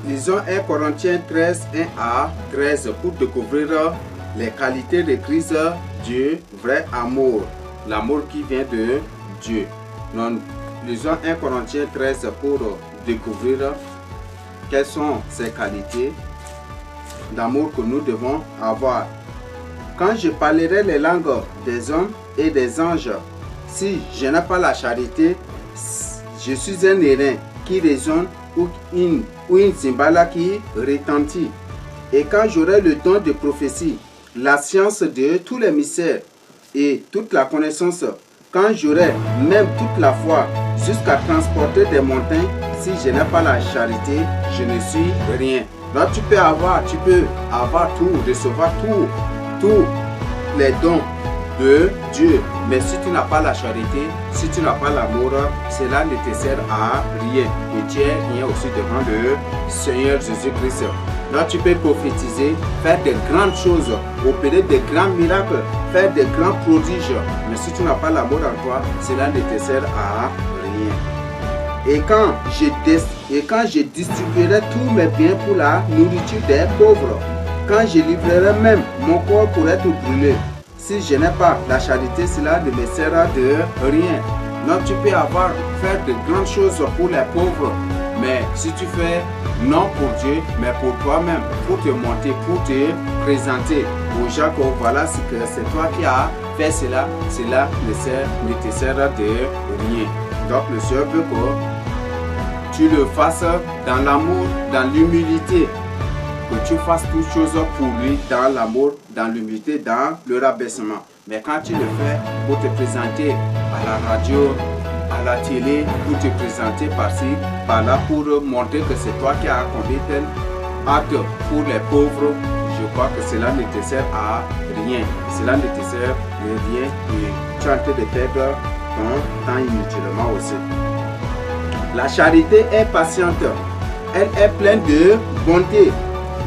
Lisons 1 Corinthiens 13, 1 à 13 pour découvrir les qualités requises du vrai amour. L'amour qui vient de Dieu. Nous lisons 1 Corinthiens 13 pour découvrir quelles sont ces qualités d'amour que nous devons avoir. Quand je parlerai les langues des hommes et des anges, si je n'ai pas la charité, je suis un airain qui résonne ou une cymbale qui retentit. Et quand j'aurai le don de prophétie, la science de tous les mystères et toute la connaissance, quand j'aurai même toute la foi jusqu'à transporter des montagnes, si je n'ai pas la charité, je ne suis rien. Donc tu peux avoir tout, recevoir tous les dons de Dieu, mais si tu n'as pas la charité, si tu n'as pas l'amour, cela ne te sert à rien. Et tu es rien aussi devant le Seigneur Jésus-Christ. Là, tu peux prophétiser, faire de grandes choses, opérer de grands miracles, faire de grands prodiges, mais si tu n'as pas l'amour en toi, cela ne te sert à rien. Et quand je distribuerai tous mes biens pour la nourriture des pauvres, quand je livrerai même mon corps pour être brûlé, si je n'ai pas la charité, cela ne me sert de rien. Donc tu peux faire de grandes choses pour les pauvres, mais si tu fais non pour Dieu, mais pour toi-même, pour te monter, pour te présenter aux gens que voilà, c'est toi qui as fait cela, cela ne te sert de rien. Donc le Seigneur veut que tu le fasses dans l'amour, dans l'humilité, que tu fasses toutes choses pour lui dans l'amour, dans l'humilité, dans le rabaissement. Mais quand tu le fais pour te présenter à la radio, à la télé, pour te présenter par-ci, par-là, pour montrer que c'est toi qui as accompli tel acte pour les pauvres, je crois que cela ne te sert à rien. Cela ne te sert de rien et tu es en train de perdre ton temps inutilement aussi. La charité est patiente, elle est pleine de bonté.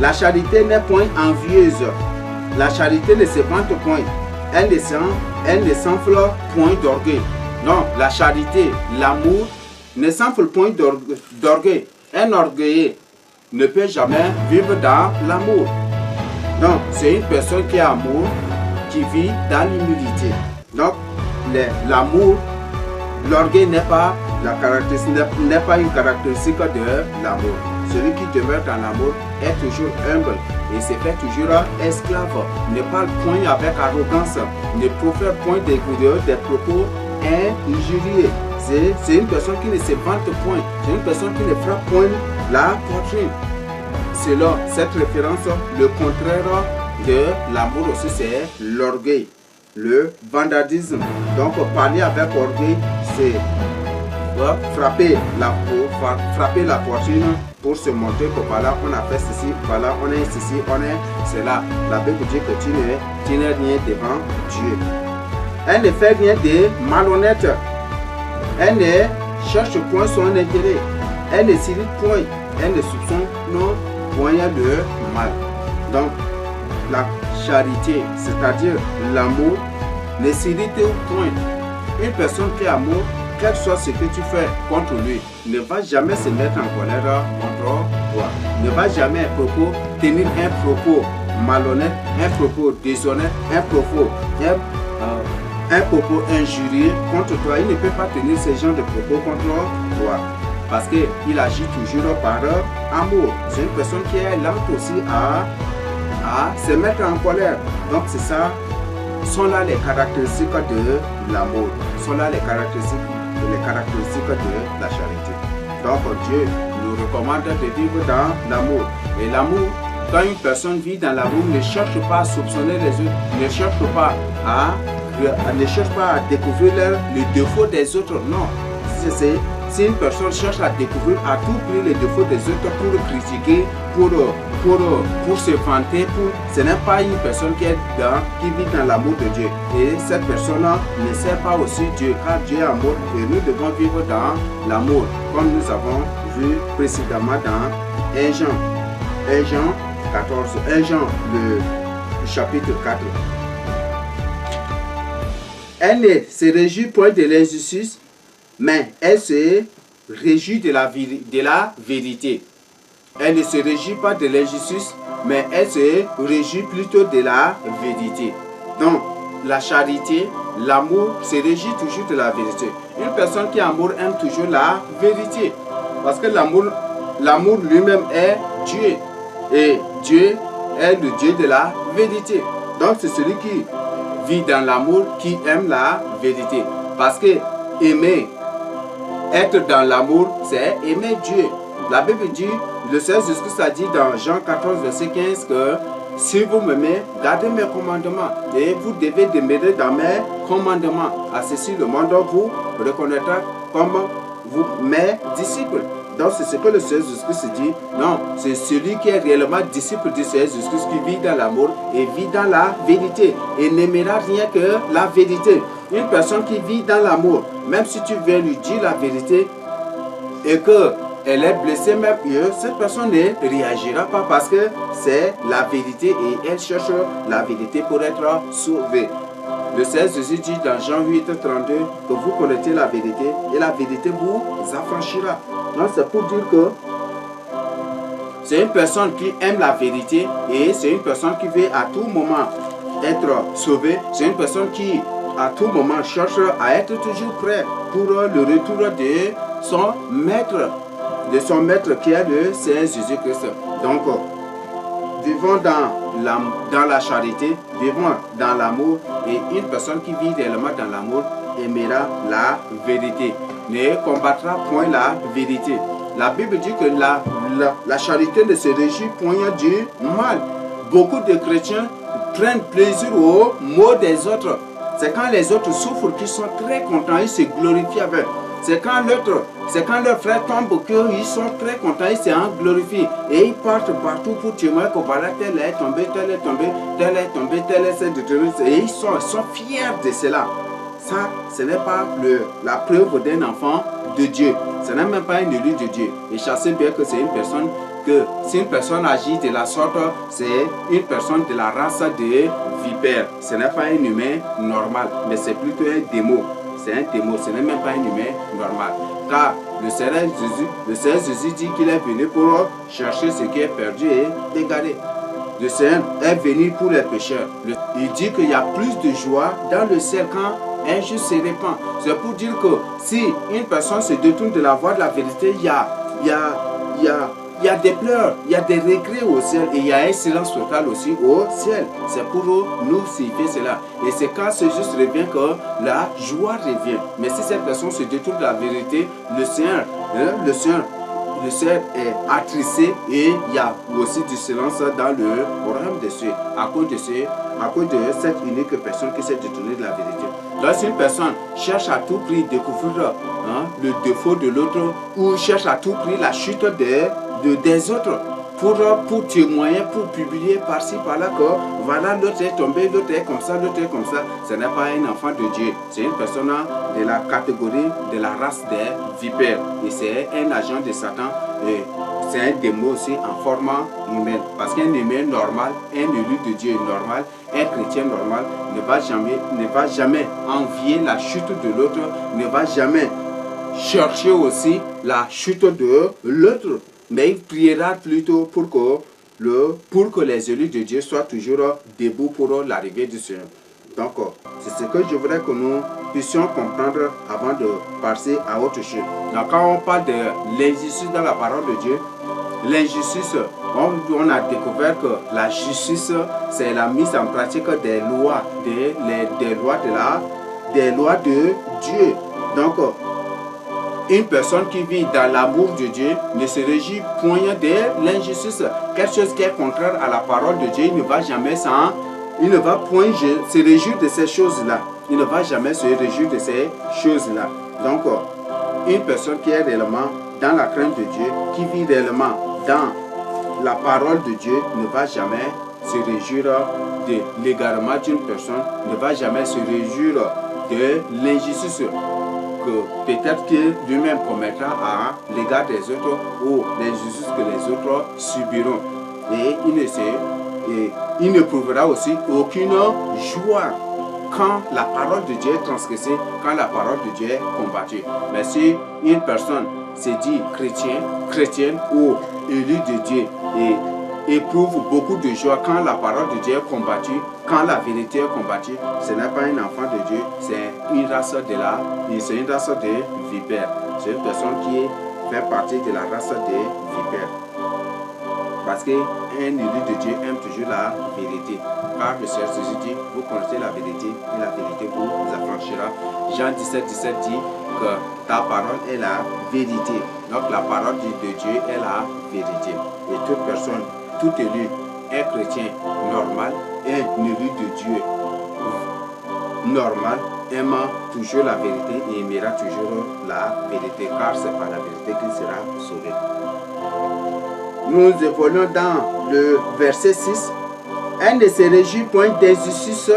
La charité n'est point envieuse. La charité ne se vante point. Elle ne s'enfle point d'orgueil. Non, la charité, l'amour ne s'enfle point d'orgueil. Un orgueilleux ne peut jamais vivre dans l'amour. Donc, c'est une personne qui a amour, qui vit dans l'humilité. Donc, l'amour, l'orgueil n'est pas une caractéristique de l'amour. Celui qui demeure dans l'amour est toujours humble et se fait toujours esclave. Ne parle point avec arrogance, ne profère point des propos injurieux. C'est une personne qui ne se vante point, c'est une personne qui ne frappe point la poitrine. Selon cette référence, le contraire de l'amour aussi c'est l'orgueil, le vandalisme. Donc parler avec orgueil, c'est frapper la poitrine pour se montrer que voilà on a fait ceci, voilà on est ceci, on est cela. La Bible dit que tu n'es rien devant Dieu. Elle ne fait rien de malhonnête. Elle ne cherche point son intérêt. Elle ne s'irrite point. Elle ne soupçonne point de mal. Donc la charité, c'est-à-dire l'amour, ne s'irrite point. Une personne qui a amour, quel que soit ce que tu fais contre lui, ne va jamais se mettre en colère contre toi. Ne va jamais tenir un propos malhonnête, un propos déshonnête, un propos injurieux contre toi. Il ne peut pas tenir ce genre de propos contre toi. Parce qu'il agit toujours par amour. C'est une personne qui est lente aussi à se mettre en colère. Donc c'est ça, sont là les caractéristiques de l'amour. Sont là les caractéristiques de la charité. Donc Dieu nous recommande de vivre dans l'amour. Et l'amour, quand une personne vit dans l'amour, ne cherche pas à soupçonner les autres, ne cherche pas à découvrir les défauts des autres. Non. Si une personne cherche à découvrir à tout prix les défauts des autres pour critiquer, pour se vanter, ce n'est pas une personne qui vit dans l'amour de Dieu. Et cette personne ne sert pas aussi Dieu, car Dieu est amour et nous devons vivre dans l'amour, comme nous avons vu précédemment dans 1 Jean 14, 1 Jean le chapitre 4. Elle ne se réjouit point de l'injustice, mais elle se réjouit de la vérité. elle ne se régit pas de l'injustice, mais elle se régit plutôt de la vérité. Donc, la charité, l'amour se régit toujours de la vérité. Une personne qui amour aime toujours la vérité. Parce que l'amour lui-même est Dieu. Et Dieu est le Dieu de la vérité. Donc, c'est celui qui vit dans l'amour qui aime la vérité. Parce que aimer, être dans l'amour, c'est aimer Dieu. La Bible dit, le Seigneur Jésus-Christ a dit dans Jean 14, verset 15 que si vous m'aimez, gardez mes commandements et vous devez demeurer dans mes commandements. À ceci, le monde vous reconnaîtra comme vous, mes disciples. Donc, c'est ce que le Seigneur Jésus-Christ dit. Non, c'est celui qui est réellement disciple du Seigneur Jésus-Christ qui vit dans l'amour et vit dans la vérité et n'aimera rien que la vérité. Une personne qui vit dans l'amour, même si tu viens lui dire la vérité et qu'elle est blessée, même cette personne ne réagira pas parce que c'est la vérité et elle cherche la vérité pour être sauvée. Le Seigneur Jésus dit dans Jean 8, 32 que vous connaissez la vérité et la vérité vous affranchira. Donc c'est pour dire que c'est une personne qui aime la vérité et c'est une personne qui veut à tout moment être sauvée. C'est une personne qui à tout moment cherche à être toujours prêt pour le retour de son maître qui est le Seigneur Jésus-Christ. Donc, vivons dans la charité, vivons dans l'amour et une personne qui vit réellement dans l'amour aimera la vérité, ne combattra point la vérité. La Bible dit que la charité ne se régit point du mal. Beaucoup de chrétiens prennent plaisir aux maux des autres. C'est quand les autres souffrent qu'ils sont très contents, ils se glorifient avec. C'est quand leur frère tombe qu'ils sont très contents, ils se glorifient. Et ils partent partout pour témoigner que voilà, tel est tombé, tel est tombé, tel est tombé, tel est détruit. Et ils sont fiers de cela. Ça, ce n'est pas la preuve d'un enfant de Dieu. Ce n'est même pas un élu de Dieu. Et sachez bien que c'est une personne si une personne agit de la sorte, c'est une personne de la race de vipère. Ce n'est pas un humain normal, mais c'est plutôt un démon. C'est un démon, ce n'est même pas un humain normal. Car le Seigneur Jésus dit qu'il est venu pour chercher ce qui est perdu et égaré. Le Seigneur est venu pour les pécheurs. Il dit qu'il y a plus de joie dans le ciel quand un juste se répand. C'est pour dire que si une personne se détourne de la voie de la vérité, il y a des pleurs, il y a des regrets au ciel et il y a un silence total aussi au ciel. C'est pour nous signifier cela. Et c'est quand ce juste revient que la joie revient. Mais si cette personne se détourne de la vérité, le Seigneur est attristé et il y a aussi du silence dans le royaume des cieux à cause de cette unique personne qui s'est détournée de la vérité. Donc si une personne cherche à tout prix découvrir le défaut de l'autre ou cherche à tout prix la chute des autres pour témoigner, pour publier par-ci par-là que voilà l'autre est tombé, l'autre est comme ça, l'autre est comme ça, ce n'est pas un enfant de Dieu, c'est une personne de la catégorie de la race des vipères et c'est un agent de Satan et c'est un démon aussi en format humain parce qu'un humain normal, un élu de Dieu normal, un chrétien normal ne va jamais envier la chute de l'autre, ne va jamais chercher aussi la chute de l'autre. Mais il priera plutôt pour que les élus de Dieu soient toujours debout pour l'arrivée du Seigneur. Donc, c'est ce que je voudrais que nous puissions comprendre avant de passer à autre chose. Donc, quand on parle de l'injustice dans la parole de Dieu, l'injustice, on a découvert que la justice, c'est la mise en pratique des lois, des lois de Dieu. Donc, une personne qui vit dans l'amour de Dieu ne se régit point de l'injustice. Quelque chose qui est contraire à la parole de Dieu, il ne va point se réjouir de ces choses-là. Il ne va jamais se réjouir de ces choses-là. Donc, une personne qui est réellement dans la crainte de Dieu, qui vit réellement dans la parole de Dieu, ne va jamais se réjouir de l'égarement d'une personne, ne va jamais se réjouir de l'injustice que peut-être que lui-même commettra à l'égard des autres ou l'injustice que les autres subiront. Et il ne prouvera aussi aucune joie quand la parole de Dieu est transgressée, quand la parole de Dieu est combattue. Mais si une personne se dit chrétienne ou élu de Dieu, éprouve beaucoup de joie quand la parole de Dieu est combattue, quand la vérité est combattue. Ce n'est pas un enfant de Dieu, c'est une race de vipères. C'est une personne qui fait partie de la race des vipères. Parce qu'un élu de Dieu aime toujours la vérité. Car le Seigneur Jésus dit, vous connaissez la vérité et la vérité vous affranchira. Jean 17 dit que ta parole est la vérité. Donc la parole de Dieu est la vérité. Et toute personne, tout élu est chrétien normal, un élu de Dieu normal, aime toujours la vérité et aimera toujours la vérité. Car c'est par la vérité qu'il sera sauvé. Nous évoluons dans le verset 6. Elle ne se réjouit point d'injustice,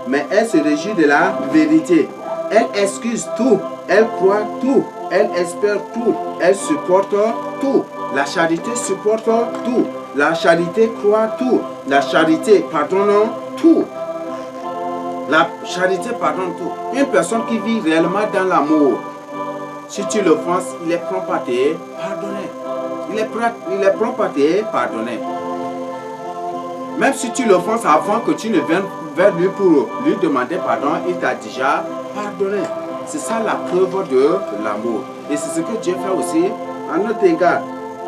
mais elle se réjouit de la vérité. Elle excuse tout, elle croit tout, elle espère tout, elle supporte tout. La charité supporte tout. La charité croit tout. La charité pardonne tout. La charité pardonne tout. Une personne qui vit réellement dans l'amour, si tu l'offenses, il est prompt à te pardonner. Il est prompt à te pardonner. Même si tu l'offenses avant que tu ne viennes vers lui pour lui demander pardon, il t'a déjà pardonné. C'est ça la preuve de l'amour. Et c'est ce que Dieu fait aussi à notre égard.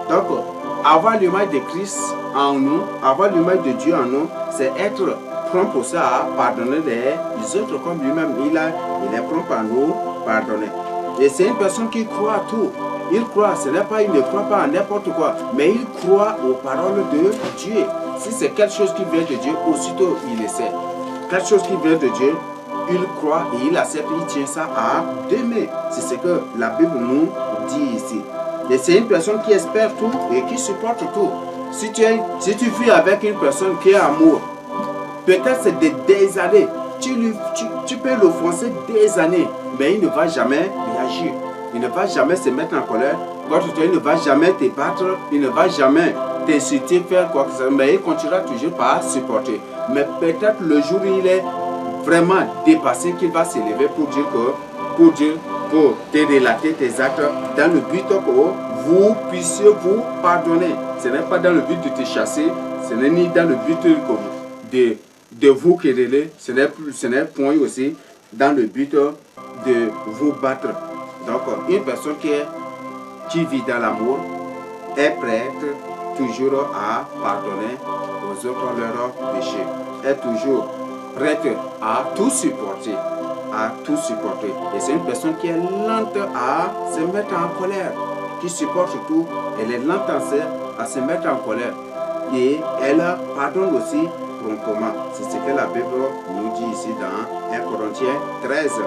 Donc, avoir l'image de Christ en nous, avoir l'image de Dieu en nous, c'est être prompt aussi à pardonner les autres comme lui-même. Il est prompt à nous pardonner. Et c'est une personne qui croit à tout. Il croit, il ne croit pas à n'importe quoi, mais il croit aux paroles de Dieu. Si c'est quelque chose qui vient de Dieu, aussitôt il le sait. Quelque chose qui vient de Dieu, il croit et il accepte, il tient ça à deux mains. C'est ce que la Bible nous dit ici. Et c'est une personne qui espère tout et qui supporte tout. Si tu vis avec une personne qui est amour, peut-être c'est des années, tu peux l'offenser des années, mais il ne va jamais réagir. Il ne va jamais se mettre en colère contre toi, il ne va jamais te battre, il ne va jamais t'insulter, faire quoi que ce soit, mais il continuera toujours par supporter. Mais peut-être le jour où il est vraiment dépassé, qu'il va s'élever pour te relater tes actes dans le but que vous puissiez vous pardonner. Ce n'est pas dans le but de te chasser, ce n'est ni dans le but de vous quereller, ce n'est point aussi dans le but de vous battre. Donc, une personne qui vit dans l'amour est prête toujours à pardonner aux autres leurs péchés, est toujours prête à tout supporter, Et c'est une personne qui est lente à se mettre en colère, qui supporte tout, elle est lente à se mettre en colère. Et elle pardonne aussi promptement. C'est ce que la Bible nous dit ici dans 1 Corinthiens 13.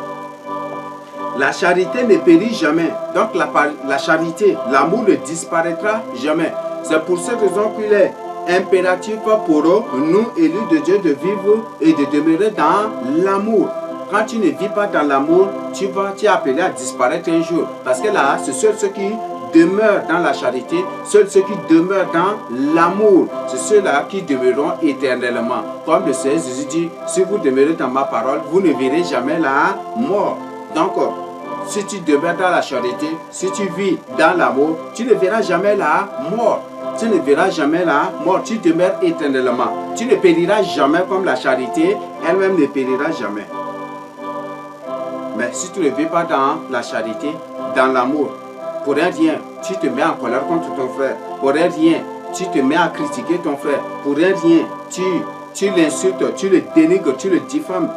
La charité ne périt jamais. Donc la charité, l'amour ne disparaîtra jamais. C'est pour cette raison qu'il est impératif pour nous, élus de Dieu, de vivre et de demeurer dans l'amour. Quand tu ne vis pas dans l'amour, tu es appelé à disparaître un jour. Parce que là, c'est seuls ceux qui demeurent dans la charité, seuls ceux qui demeurent dans l'amour, c'est ceux-là qui demeureront éternellement. Comme le Seigneur Jésus dit, si vous demeurez dans ma parole, vous ne verrez jamais la mort. Donc, si tu demeures dans la charité, si tu vis dans l'amour, tu ne verras jamais la mort. Tu ne verras jamais la mort, tu demeures éternellement. Tu ne périras jamais comme la charité, elle-même ne périra jamais. Mais si tu ne vis pas dans la charité, dans l'amour, pour un rien, tu te mets en colère contre ton frère. Pour un rien, tu te mets à critiquer ton frère. Pour un rien, tu l'insultes, tu le dénigres, tu le diffames,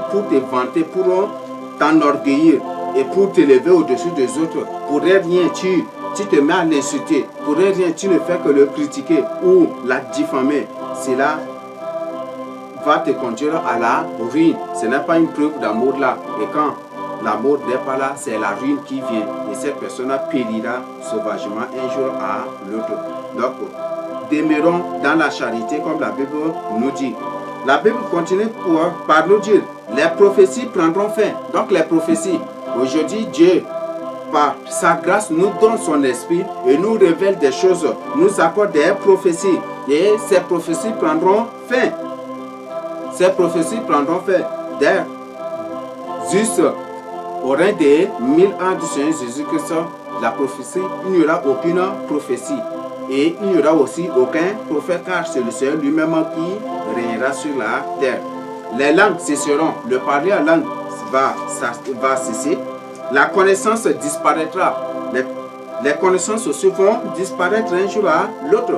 pour te vanter, pour t'enorgueillir et pour t'élever au-dessus des autres. Pour rien, tu te mets à l'insulter. Pour rien, tu ne fais que le critiquer ou la diffamer. Cela va te conduire à la ruine. Ce n'est pas une preuve d'amour là. Et quand l'amour n'est pas là, c'est la ruine qui vient. Et cette personne périra sauvagement un jour à l'autre. Donc, demeurons dans la charité comme la Bible nous dit. La Bible continue par nous dire, les prophéties prendront fin. Donc les prophéties, aujourd'hui Dieu, par sa grâce, nous donne son esprit et nous révèle des choses, nous accorde des prophéties. Et ces prophéties prendront fin. Ces prophéties prendront fin. D'ailleurs, juste au règne des 1000 ans du Seigneur Jésus-Christ, la prophétie, il n'y aura aucune prophétie. Et il n'y aura aussi aucun prophète, car c'est le Seigneur lui-même qui régnera sur la terre. Les langues cesseront, le parler en langue va cesser, la connaissance disparaîtra. Les connaissances aussi vont disparaître un jour à l'autre.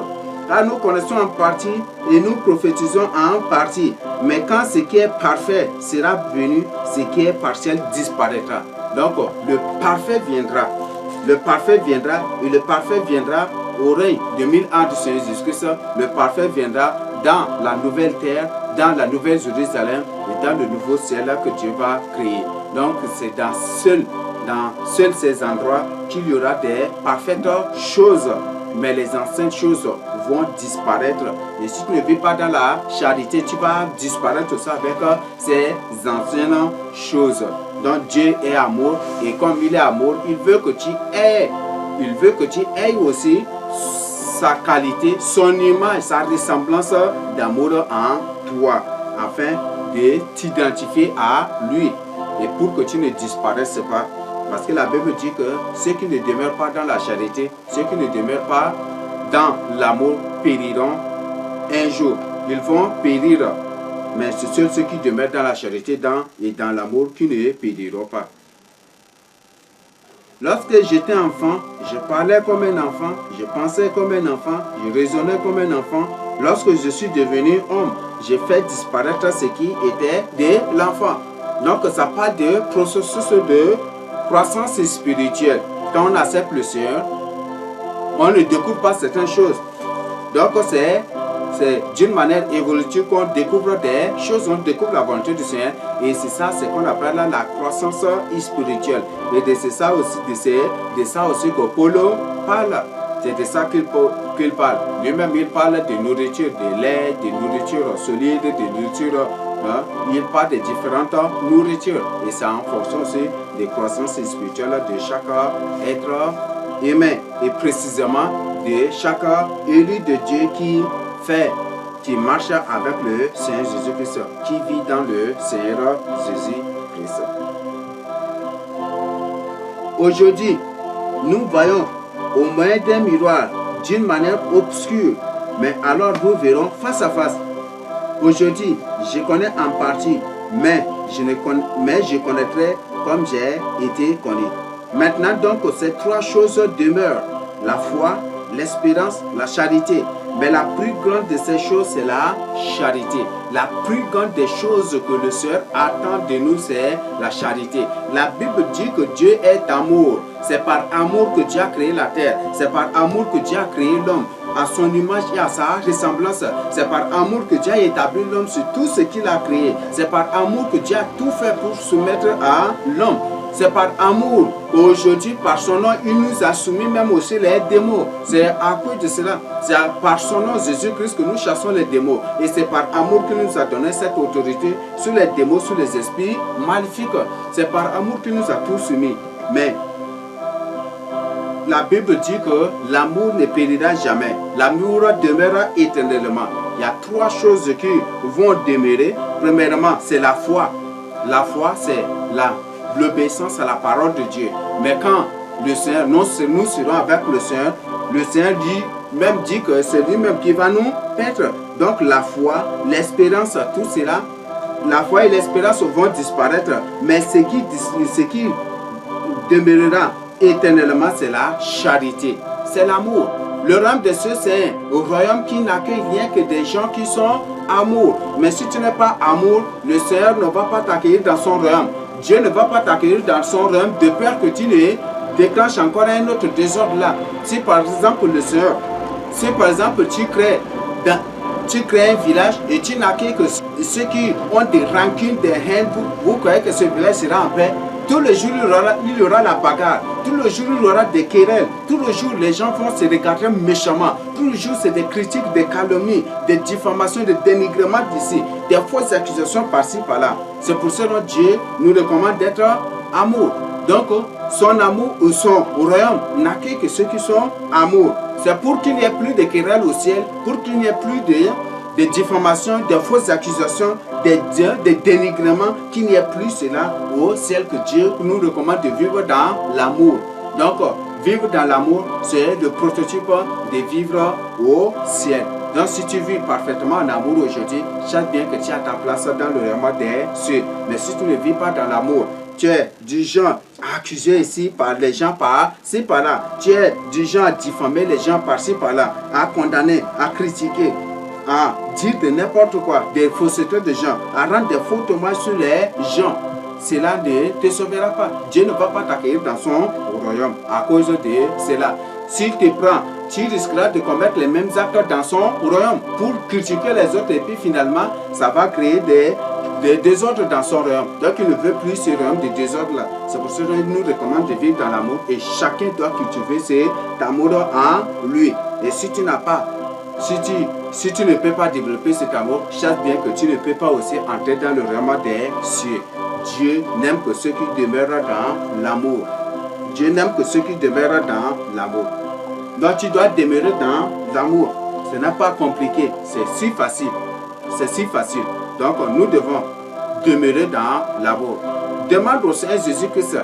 Car nous connaissons en partie et nous prophétisons en partie. Mais quand ce qui est parfait sera venu, ce qui est partiel disparaîtra. Donc le parfait viendra. Le parfait viendra et le parfait viendra au règne de 1000 ans du Seigneur Jésus-Christ. Le parfait viendra dans la nouvelle terre, dans la nouvelle Jérusalem et dans le nouveau ciel que Dieu va créer. Donc c'est dans seuls ces endroits qu'il y aura des parfaites choses. Mais les anciennes choses vont disparaître. Et si tu ne vis pas dans la charité, tu vas disparaître aussi avec ces anciennes choses. Donc Dieu est amour et comme il est amour, il veut que tu aies aussi sa qualité, son image, sa ressemblance d'amour en toi, afin de t'identifier à lui et pour que tu ne disparaisses pas. Parce que la Bible dit que ceux qui ne demeurent pas dans la charité, ceux qui ne demeurent pas dans l'amour périront un jour. Ils vont périr. Mais c'est ceux qui demeurent dans la charité et dans l'amour qui ne périront pas. Lorsque j'étais enfant, je parlais comme un enfant, je pensais comme un enfant, je raisonnais comme un enfant. Lorsque je suis devenu homme, j'ai fait disparaître ce qui était de l'enfant. Donc ça parle de processus de croissance spirituelle. Quand on accepte le Seigneur, on ne découvre pas certaines choses. Donc c'est d'une manière évolutive qu'on découvre des choses, on découvre la volonté du Seigneur. Et c'est ça, c'est qu'on appelle la croissance spirituelle. Et c'est ça aussi que Paul parle. C'est de ça qu'il parle. Lui-même, il parle de nourriture, de lait, de nourriture solide, de nourriture. Il parle de différentes nourritures. Et c'est en fonction aussi des croissances spirituelles de chaque être humain. Et précisément de chaque élu de Dieu qui marche avec le Seigneur Jésus-Christ, qui vit dans le Seigneur Jésus-Christ. Aujourd'hui, nous voyons au moyen d'un miroir d'une manière obscure, mais alors nous verrons face à face. Aujourd'hui, je connais en partie, mais je connaîtrai comme j'ai été connu. Maintenant donc, ces trois choses demeurent: la foi, l'espérance, la charité. Mais la plus grande de ces choses, c'est la charité. La plus grande des choses que le Seigneur attend de nous, c'est la charité. La Bible dit que Dieu est amour. C'est par amour que Dieu a créé la terre. C'est par amour que Dieu a créé l'homme, à son image et à sa ressemblance. C'est par amour que Dieu a établi l'homme sur tout ce qu'il a créé. C'est par amour que Dieu a tout fait pour soumettre à l'homme. C'est par amour qu'aujourd'hui, par son nom, il nous a soumis même aussi les démons. C'est à cause de cela. C'est par son nom, Jésus-Christ, que nous chassons les démons. Et c'est par amour qu'il nous a donné cette autorité sur les démons, sur les esprits maléfiques. C'est par amour qu'il nous a tout soumis. Mais la Bible dit que l'amour ne périra jamais. L'amour demeurera éternellement. Il y a trois choses qui vont demeurer. Premièrement, c'est la foi. La foi, c'est l'obéissance à la parole de Dieu. Mais quand le Seigneur, nous serons avec le Seigneur dit que c'est lui-même qui va nous paître. Donc la foi, l'espérance, tout cela, la foi et l'espérance vont disparaître. Mais ce qui demeurera éternellement, c'est la charité, c'est l'amour. Le royaume des cieux, c'est un royaume qui n'accueille rien que des gens qui sont amour. Mais si tu n'es pas amour, le Seigneur ne va pas t'accueillir dans son royaume. Dieu ne va pas t'accueillir dans son royaume de peur que tu ne déclenches encore un autre désordre là. Si par exemple le Seigneur, si par exemple tu crées un village et tu n'accueilles que ceux qui ont des rancunes, des haines, vous croyez que ce village sera en paix? Tout le jour, il y aura la bagarre. Tout le jour, il y aura des querelles. Tout le jour, les gens vont se regarder méchamment. Tout le jour, c'est des critiques, des calomnies, des diffamations, des dénigrements d'ici, des fausses accusations par-ci, par-là. C'est pour cela que Dieu nous recommande d'être amour. Donc, son amour ou son royaume n'accueille que ceux qui sont amour. C'est pour qu'il n'y ait plus de querelles au ciel, pour qu'il n'y ait plus de diffamations, de fausses accusations, des dénigrements, qu'il n'y ait plus cela au ciel, que Dieu nous recommande de vivre dans l'amour. Donc, vivre dans l'amour, c'est le prototype de vivre au ciel. Donc si tu vis parfaitement en amour aujourd'hui, sache bien que tu as ta place dans le royaume des cieux. Mais si tu ne vis pas dans l'amour, tu es du genre à accuser ici par les gens par-ci par-là. Tu es du genre à diffamer les gens par-ci par-là, à condamner, à critiquer, à dire de n'importe quoi, des faussetés de gens, à rendre des faux témoignages sur les gens. Cela ne te sauvera pas. Dieu ne va pas t'accueillir dans son royaume à cause de cela. S'il te prend, tu risqueras de commettre les mêmes actes dans son royaume pour critiquer les autres et puis finalement, ça va créer des désordres dans son royaume. Donc il ne veut plus ce royaume de désordre là. C'est pour ça qu'il nous recommande de vivre dans l'amour et chacun doit cultiver cet amour en lui. Et si tu n'as pas, si tu ne peux pas développer cet amour, sache bien que tu ne peux pas aussi entrer dans le royaume des cieux. Dieu n'aime que ceux qui demeurent dans l'amour. Dieu n'aime que ceux qui demeurent dans l'amour. Donc tu dois demeurer dans l'amour. Ce n'est pas compliqué, c'est si facile. C'est si facile. Donc nous devons demeurer dans l'amour. Demande au Seigneur Jésus-Christ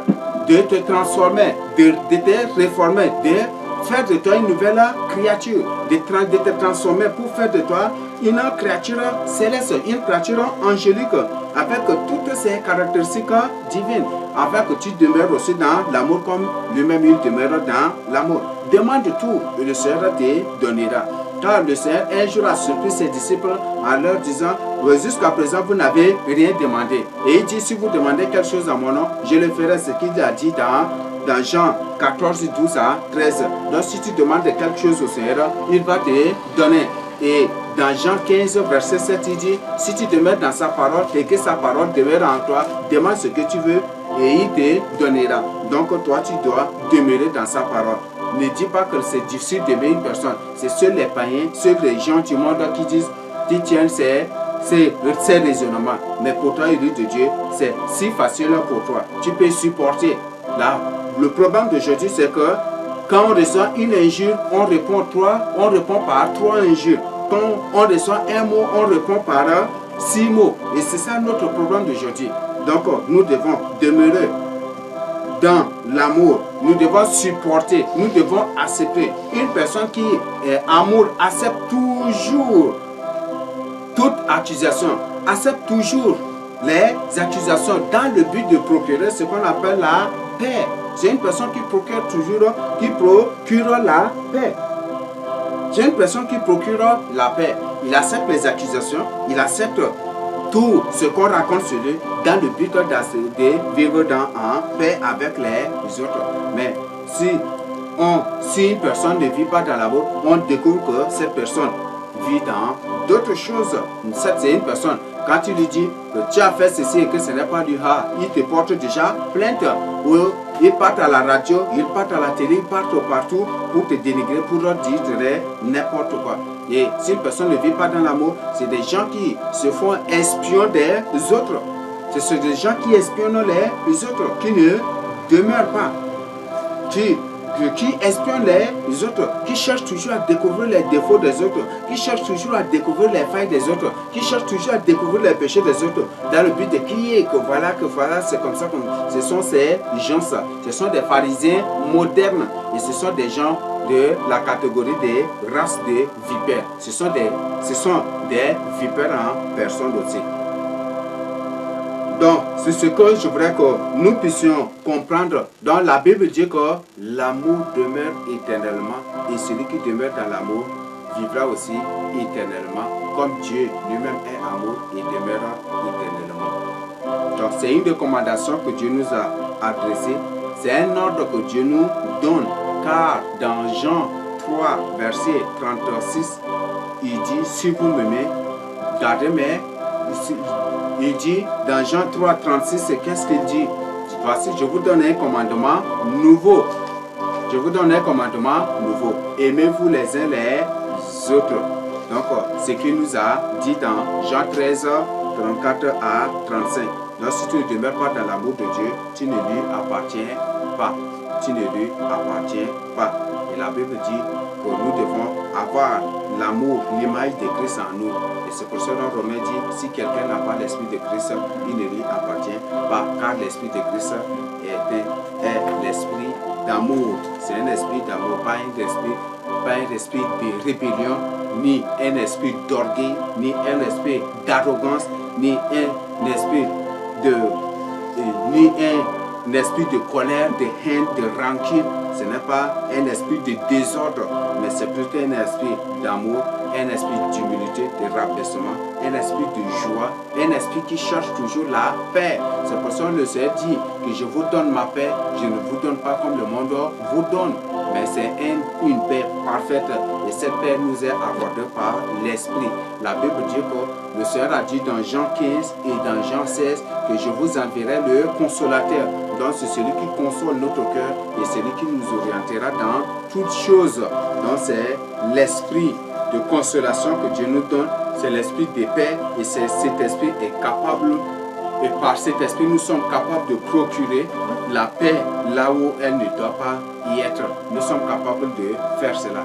de te transformer, de te réformer, de faire de toi une nouvelle créature, de te transformer pour faire de toi une créature céleste, une créature angélique, avec toutes ces caractéristiques divines, afin que tu demeures aussi dans l'amour comme lui-même il demeure dans l'amour. Demande tout et le Seigneur te donnera. Car le Seigneur un jour a surpris ses disciples en leur disant, jusqu'à présent vous n'avez rien demandé. Et il dit, si vous demandez quelque chose à mon nom, je le ferai. Ce qu'il a dit dans Jean 14, 12 à 13. Donc si tu demandes quelque chose au Seigneur, il va te donner. Et dans Jean 15, verset 7, il dit, si tu demeures dans sa parole et que sa parole demeure en toi, demande ce que tu veux et il te donnera. Donc toi, tu dois demeurer dans sa parole. Ne dis pas que c'est difficile d'aimer une personne. C'est seuls les païens, seuls les gens du monde qui disent, qui tiennent ces raisonnements. Mais pour toi, il dit de Dieu, c'est si facile pour toi. Tu peux supporter. Là, le problème d'aujourd'hui, c'est que quand on reçoit une injure, on répond par 3 injures. Quand on reçoit un mot, on répond par 6 mots. Et c'est ça notre problème d'aujourd'hui. Donc, nous devons demeurer dans l'amour. Nous devons supporter, nous devons accepter. Une personne qui est amour accepte toujours toute accusation, accepte toujours les accusations dans le but de procurer ce qu'on appelle la paix. C'est une personne qui procure la paix. C'est une personne qui procure la paix. Il accepte les accusations, il accepte tout ce qu'on raconte sur lui dans le but de vivre en paix avec les autres. Mais si une personne ne vit pas dans l'amour, on découvre que cette personne vit dans d'autres choses. C'est une personne, quand tu lui dis que tu as fait ceci et que ce n'est pas du il te porte déjà plainte. Ou ils partent à la radio, ils partent à la télé, ils partent partout pour te dénigrer, pour leur dire n'importe quoi. Et si une personne ne vit pas dans l'amour, c'est des gens qui se font espions des autres. Ce sont des gens qui espionnent les autres, qui ne demeurent pas, qui espionnent les autres, qui cherchent toujours à découvrir les défauts des autres, qui cherchent toujours à découvrir les failles des autres, qui cherchent toujours à découvrir les péchés des autres, dans le but de crier que voilà, c'est comme ça. Ce sont ces gens-là, ce sont des pharisiens modernes, et ce sont des gens de la catégorie des races de vipères. Ce sont des vipères en personne aussi. Donc, c'est ce que je voudrais que nous puissions comprendre. Donc, la Bible dit que l'amour demeure éternellement et celui qui demeure dans l'amour vivra aussi éternellement, comme Dieu lui-même est amour et demeure éternellement. Donc, c'est une recommandation que Dieu nous a adressée. C'est un ordre que Dieu nous donne, car dans Jean 3, verset 36, il dit, si vous m'aimez, gardez mes... Il dit dans Jean 3, 36, qu'est-ce qu'il dit? Voici, je vous donne un commandement nouveau. Je vous donne un commandement nouveau. Aimez-vous les uns les autres. Donc, ce qu'il nous a dit dans Jean 13, 34 à 35. Donc, si tu ne demeures pas dans l'amour de Dieu, tu ne lui appartiens pas. Tu ne lui appartiens pas. Et la Bible dit que nous devons avoir l'amour, l'image de Christ en nous. Et c'est pour ça que Romain dit, si quelqu'un n'a pas l'esprit de Christ, il ne lui appartient pas, car l'esprit de Christ est l'esprit d'amour. C'est un esprit d'amour, pas un esprit de rébellion, ni un esprit d'orgueil, ni un esprit d'arrogance, ni un esprit de colère, de haine, de rancune. Ce n'est pas un esprit de désordre, mais c'est plutôt un esprit d'amour, un esprit d'humilité, de rabaissement, un esprit de joie, un esprit qui cherche toujours la paix. C'est pour ça que le Seigneur dit que je vous donne ma paix, je ne vous donne pas comme le monde vous donne, mais c'est une paix parfaite, et cette paix nous est accordée par l'Esprit. La Bible dit que le Seigneur a dit dans Jean 15 et dans Jean 16 que je vous enverrai le consolateur. Donc c'est celui qui console notre cœur et celui qui nous orientera dans toutes choses. Donc c'est l'esprit de consolation que Dieu nous donne, c'est l'esprit de paix, et cet esprit est capable, et par cet esprit nous sommes capables de procurer la paix là où elle ne doit pas y être. Nous sommes capables de faire cela.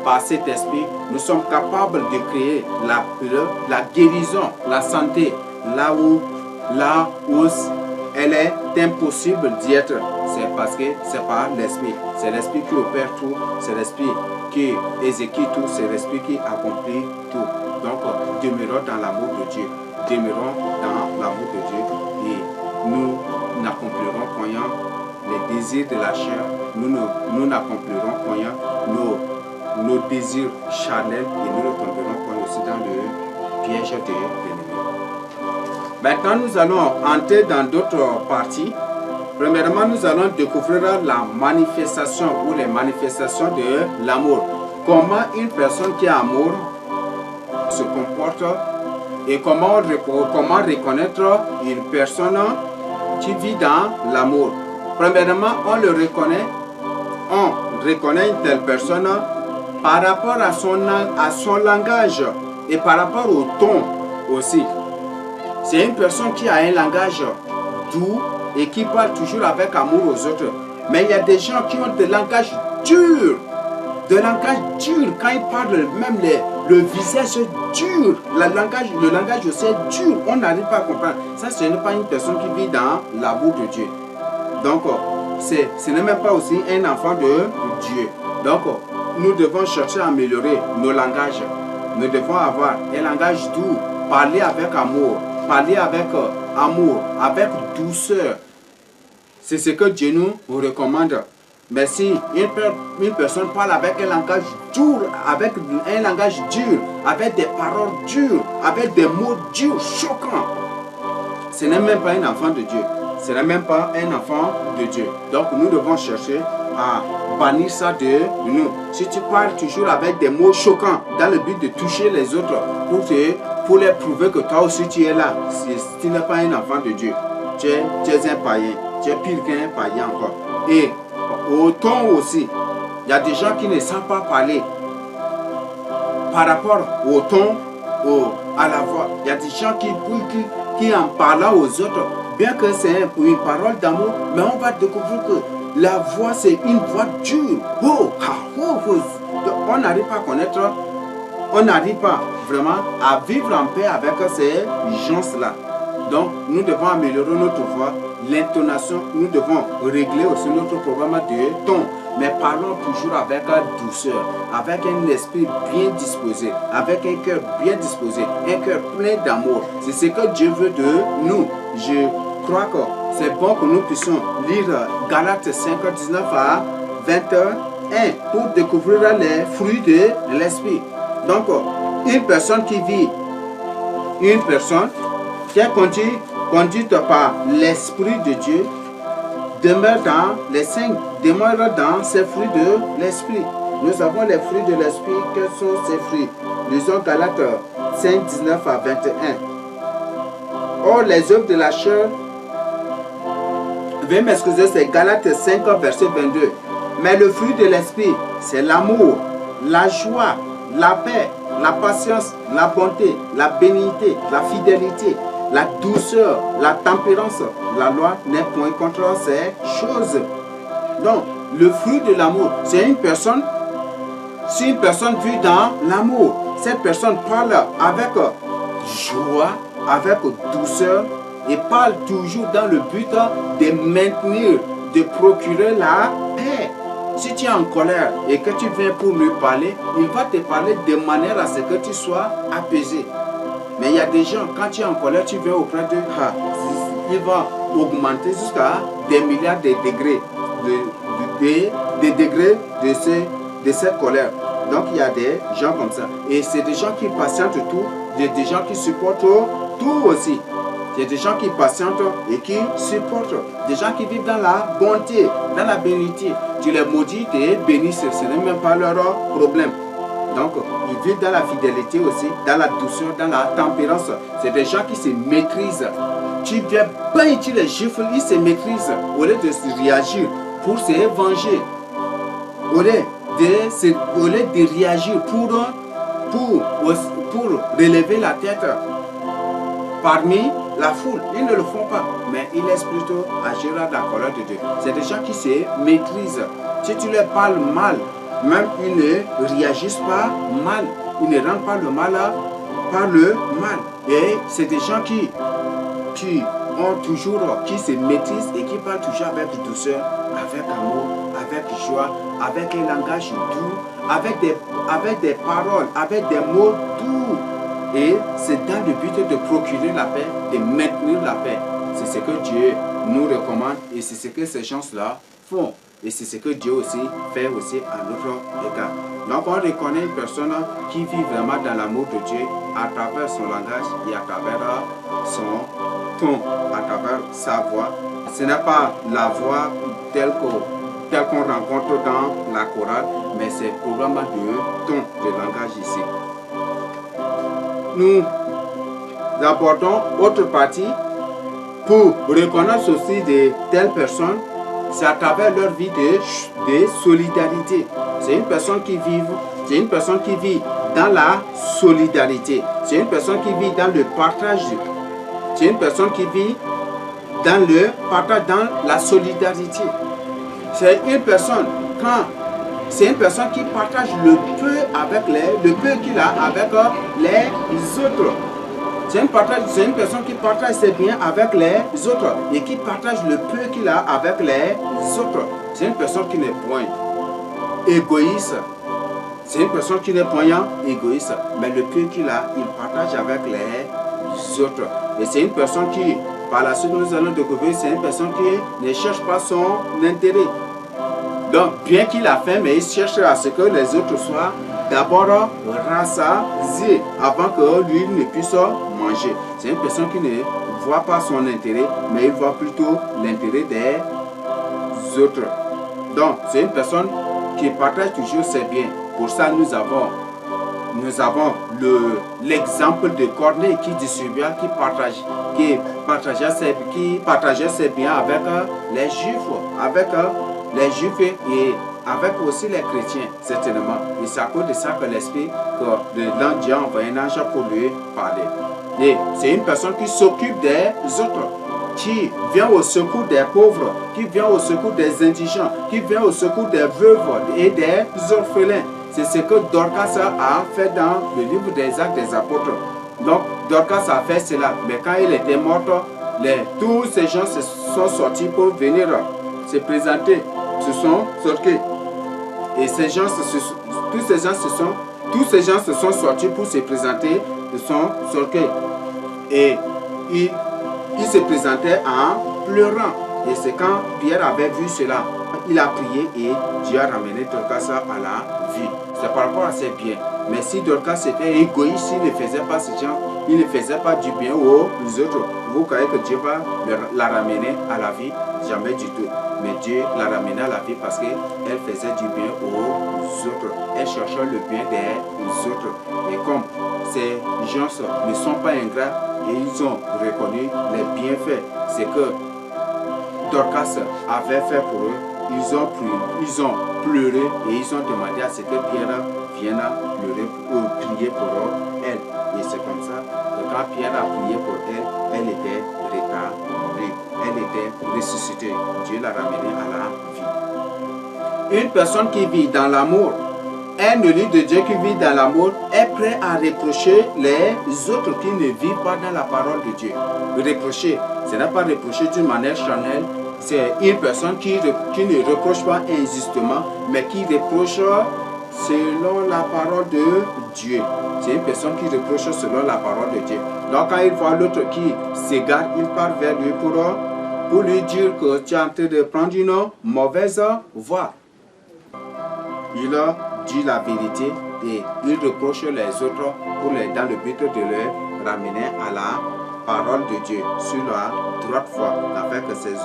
Par cet esprit, nous sommes capables de créer la guérison, la santé là où elle est impossible d'y être. C'est parce que c'est par l'esprit. C'est l'esprit qui opère tout, c'est l'esprit qui exécute tout, c'est l'esprit qui accomplit tout. Donc, demeurons dans l'amour de Dieu. Demeurons dans l'amour de Dieu et nous n'accomplirons point les désirs de la chair. Nous n'accomplirons point nos désirs charnels, et nous ne tomberons point aussi dans le piège de l'ennemi. Maintenant, nous allons entrer dans d'autres parties. Premièrement, nous allons découvrir la manifestation ou les manifestations de l'amour. Comment une personne qui a amour se comporte et comment reconnaître une personne qui vit dans l'amour. Premièrement, on reconnaît une telle personne par rapport à son langage et par rapport au ton aussi. C'est une personne qui a un langage doux et qui parle toujours avec amour aux autres. Mais il y a des gens qui ont des langages durs. Quand ils parlent, même le visage est dur. Le langage aussi est dur. On n'arrive pas à comprendre. Ça, ce n'est pas une personne qui vit dans l'amour de Dieu. Donc, ce n'est même pas aussi un enfant de Dieu. Donc, nous devons chercher à améliorer nos langages. Nous devons avoir un langage doux, parler avec amour, avec douceur. C'est ce que Dieu nous recommande. Mais si une personne parle avec un langage dur, avec des paroles dures, avec des mots durs, choquants, ce n'est même pas un enfant de Dieu. Ce n'est même pas un enfant de Dieu. Donc nous devons chercher à bannir ça de nous. Si tu parles toujours avec des mots choquants dans le but de toucher les autres pour leur prouver que toi aussi tu es là, tu n'es pas un enfant de Dieu. Tu es un païen. Tu es pire qu'un païen encore. Et au ton aussi, il y a des gens qui ne savent pas parler par rapport au ton, à la voix. Il y a des gens qui en parlant aux autres, bien que c'est une parole d'amour, mais on va découvrir que la voix c'est une voix dure. On n'arrive pas à connaître, on n'arrive pas vraiment à vivre en paix avec ces gens-là. Donc nous devons améliorer notre voix, l'intonation, nous devons régler aussi notre programme de ton. Mais parlons toujours avec douceur, avec un esprit bien disposé, avec un cœur bien disposé, un cœur plein d'amour. C'est ce que Dieu veut de nous. Je crois que c'est bon que nous puissions lire Galates 5, 19 à 21 pour découvrir les fruits de l'esprit. Donc, une personne qui est conduite par l'Esprit de Dieu, demeure dans ces fruits de l'esprit. Nous avons les fruits de l'esprit. Quels sont ces fruits? Lisons Galates 5, 19 à 21. Or, les œuvres de la chair, veuillez m'excuser, c'est Galates 5, verset 22. Mais le fruit de l'esprit, c'est l'amour, la joie, la paix, la patience, la bonté, la bénignité, la fidélité, la douceur, la tempérance. La loi n'est point contre ces choses. Donc, le fruit de l'amour, c'est une personne, si une personne vit dans l'amour, cette personne parle avec joie, avec douceur et parle toujours dans le but de maintenir de procurer la paix. Si tu es en colère et que tu viens pour lui parler, il va te parler de manière à ce que tu sois apaisé. Mais il y a des gens, quand tu es en colère, tu viens auprès d'eux, il va augmenter jusqu'à des milliards de degrés, des degrés de cette colère. Donc il y a des gens comme ça. Et c'est des gens qui patientent tout, des gens qui supportent tout aussi. C'est des gens qui patientent et qui supportent. Des gens qui vivent dans la bonté, dans la bénité. Tu les maudis, tu es béni, ce n'est même pas leur problème. Donc, ils vivent dans la fidélité aussi, dans la douceur, dans la tempérance. C'est des gens qui se maîtrisent. Tu viens pas tu les gifles, ils se maîtrisent. Au lieu de réagir pour se venger. Au lieu de réagir pour relever la tête parmi la foule, ils ne le font pas, mais ils laissent plutôt agir dans la colère de Dieu. C'est des gens qui se maîtrisent. Si tu leur parles mal, même ils ne réagissent pas mal. Ils ne rendent pas le mal par le mal. Et c'est des gens qui se maîtrisent et qui parlent toujours avec douceur, avec amour, avec joie, avec un langage doux, avec des paroles, avec des mots doux. Et c'est dans le but de procurer la paix, de maintenir la paix. C'est ce que Dieu nous recommande et c'est ce que ces gens-là font. Et c'est ce que Dieu aussi fait aussi à notre égard. Donc on reconnaît une personne qui vit vraiment dans l'amour de Dieu à travers son langage et à travers son ton, à travers sa voix. Ce n'est pas la voix telle qu'on rencontre dans la chorale, mais c'est probablement de ton de langage ici. Nous abordons autre partie pour reconnaître aussi de telles personnes. C'est à travers leur vie de solidarité. C'est une personne qui vit dans la solidarité. C'est une personne qui vit dans le partage. C'est une personne qui vit dans le partage, dans la solidarité. C'est une personne qui partage le peu qu'il a avec les autres. C'est une personne qui partage ses biens avec les autres et qui partage le peu qu'il a avec les autres. C'est une personne qui n'est point égoïste. C'est une personne qui n'est point égoïste, mais le peu qu'il a, il partage avec les autres. Et c'est une personne qui, par la suite, nous allons découvrir, c'est une personne qui ne cherche pas son intérêt. Donc, bien qu'il a faim, mais il cherche à ce que les autres soient d'abord rassasiés avant que lui ne puisse manger. C'est une personne qui ne voit pas son intérêt, mais il voit plutôt l'intérêt des autres. Donc, c'est une personne qui partage toujours ses biens. Pour ça, nous avons l'exemple de Corneille qui distribuait, qui partageait ses biens avec les Juifs, et avec aussi les chrétiens, certainement. Et c'est à cause de ça que l'esprit de Dieu a envoyé un ange pour lui parler. Et c'est une personne qui s'occupe des autres, qui vient au secours des pauvres, qui vient au secours des indigents, qui vient au secours des veuves et des orphelins. C'est ce que Dorcas a fait dans le livre des Actes des Apôtres. Donc, Dorcas a fait cela. Mais quand il était mort, tous ces gens se sont sortis pour venir se présenter, se sont sortis. Et tous ces gens se sont sortis pour se présenter, se sont sortis. Et il se présentait en pleurant. Et c'est quand Pierre avait vu cela, il a prié et Dieu a ramené Dorcas à la vie. C'est par rapport à ses biens. Mais si Dorcas était égoïste, il ne faisait pas ce genre, il ne faisait pas du bien aux autres, vous croyez que Dieu va la ramener à la vie? Jamais du tout. Mais Dieu l'a ramenée à la vie parce qu'elle faisait du bien aux autres. Elle cherchait le bien des autres. Et comme ces gens ne sont pas ingrats et ils ont reconnu les bienfaits, c'est que Dorcas avait fait pour eux. Ils ont pleuré et ils ont demandé à ce que Pierre vienne prier pour elle. Et c'est comme ça que quand Pierre a prié pour elle, elle était rétablie, elle était ressuscitée. Dieu l'a ramenée à la vie. Une personne qui vit dans l'amour, un élu de Dieu qui vit dans l'amour est prêt à reprocher les autres qui ne vivent pas dans la parole de Dieu. Reprocher, ce n'est pas reprocher d'une manière charnelle, c'est une personne qui ne reproche pas injustement, mais qui reproche selon la parole de Dieu. C'est une personne qui reproche selon la parole de Dieu. Donc quand il voit l'autre qui s'égare, il part vers lui pour lui dire que tu es en train de prendre une mauvaise voie. Il dit la vérité et il reproche les autres dans le but de les ramener à la parole de Dieu sur la droite voie, afin que ces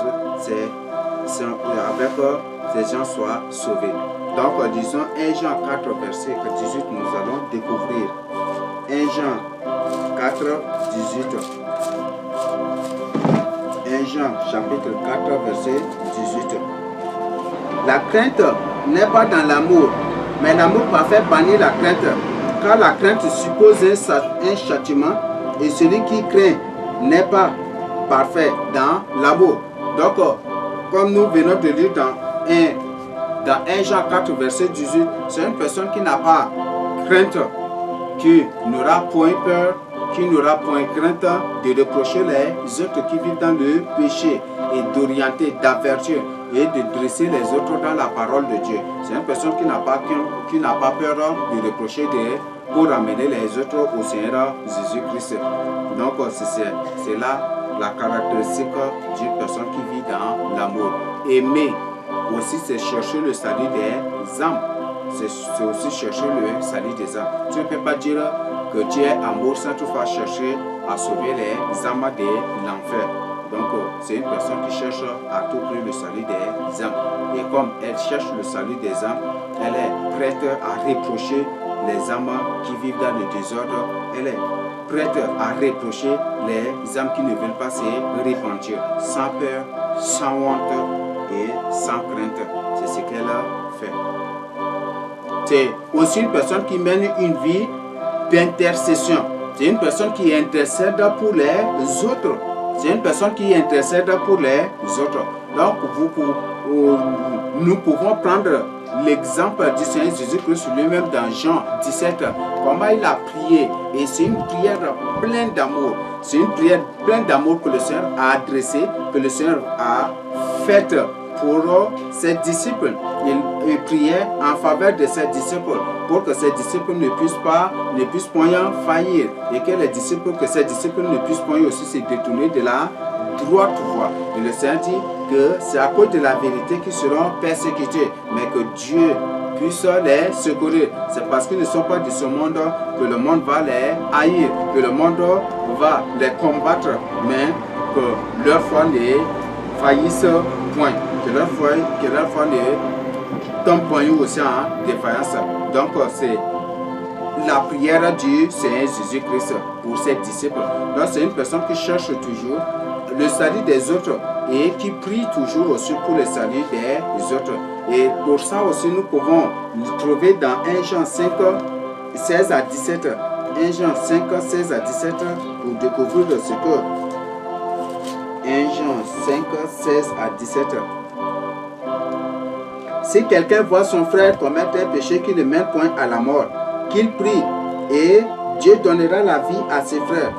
gens soient sauvés. Donc disons 1 Jean 4 verset 18, nous allons découvrir 1 Jean 4 18. 1 Jean chapitre 4 verset 18. La crainte n'est pas dans l'amour, mais l'amour parfait bannit la crainte, car la crainte suppose un châtiment, et celui qui craint n'est pas parfait dans l'amour. Donc, comme nous venons de lire dans 1 Jean 4 verset 18, c'est une personne qui n'a pas crainte, qui n'aura point peur, qui n'aura point crainte de reprocher les autres qui vivent dans le péché et d'orienter, d'avertir et de dresser les autres dans la parole de Dieu. C'est une personne qui n'a pas peur de reprocher pour amener les autres au Seigneur Jésus-Christ. Donc c'est là la caractéristique d'une personne qui vit dans l'amour. Aimer aussi, c'est chercher le salut des âmes. C'est aussi chercher le salut des âmes. Tu ne peux pas dire que tu es amour sans toutefois chercher à sauver les âmes de l'enfer. Donc c'est une personne qui cherche à tout prix le salut des âmes. Et comme elle cherche le salut des âmes, elle est prête à reprocher les âmes qui vivent dans le désordre. Elle est prête à reprocher les âmes qui ne veulent pas se repentir, sans peur, sans honte et sans crainte. C'est ce qu'elle fait. C'est aussi une personne qui mène une vie d'intercession. C'est une personne qui intercède pour les autres. C'est une personne qui intercède pour les autres. Donc, nous pouvons prendre l'exemple du Seigneur Jésus-Christ lui-même dans Jean 17. Comment il a prié. Et c'est une prière pleine d'amour. C'est une prière pleine d'amour que le Seigneur a adressée, que le Seigneur a faite pour ses disciples. Il priait en faveur de ses disciples pour que ses disciples ne puissent point faillir et que ses disciples ne puissent point aussi se détourner de la droite voie. Et le Seigneur dit que c'est à cause de la vérité qu'ils seront persécutés, mais que Dieu puisse les secourir. C'est parce qu'ils ne sont pas de ce monde que le monde va les haïr, que le monde va les combattre, mais que leur foi ne faillisse point, que leur foi ne tombe point aussi en défaillance. Donc c'est la prière du Seigneur Jésus-Christ pour ses disciples. Donc c'est une personne qui cherche toujours le salut des autres et qui prie toujours aussi pour le salut des autres. Et pour ça aussi nous pouvons le trouver dans 1 Jean 5, 16 à 17. 1 Jean 5, 16 à 17 pour découvrir ce que 1 Jean 5, 16 à 17. Si quelqu'un voit son frère commettre un péché qui ne mène point à la mort, qu'il prie et Dieu donnera la vie à ses frères.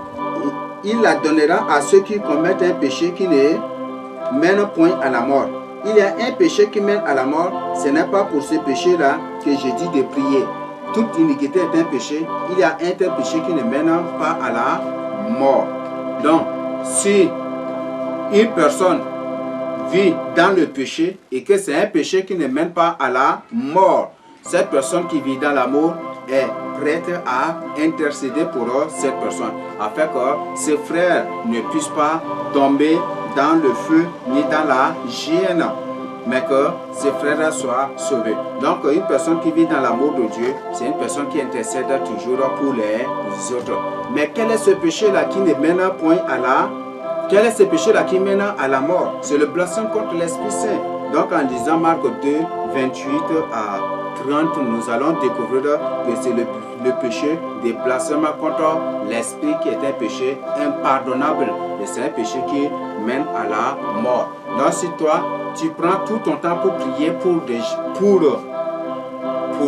Il la donnera à ceux qui commettent un péché qui ne mène point à la mort. Il y a un péché qui mène à la mort, ce n'est pas pour ce péché-là que je dis de prier. Toute iniquité est un péché. Il y a un tel péché qui ne mène pas à la mort. Donc, si une personne vit dans le péché et que c'est un péché qui ne mène pas à la mort, cette personne qui vit dans l'amour est prête à intercéder pour cette personne afin que ses frères ne puissent pas tomber dans le feu ni dans la géhenne, mais que ses frères soient sauvés. Donc une personne qui vit dans l'amour de Dieu, c'est une personne qui intercède toujours pour les autres. Mais quel est ce péché-là qui ne mène point à la Quel est ce péché-là qui mène à la mort? C'est le blasphème contre l'Esprit Saint. Donc en lisant Marc 2, 28 à 30, nous allons découvrir que c'est le péché de blasphème contre l'Esprit qui est un péché impardonnable. Et c'est un péché qui mène à la mort. Donc si toi, tu prends tout ton temps pour prier pour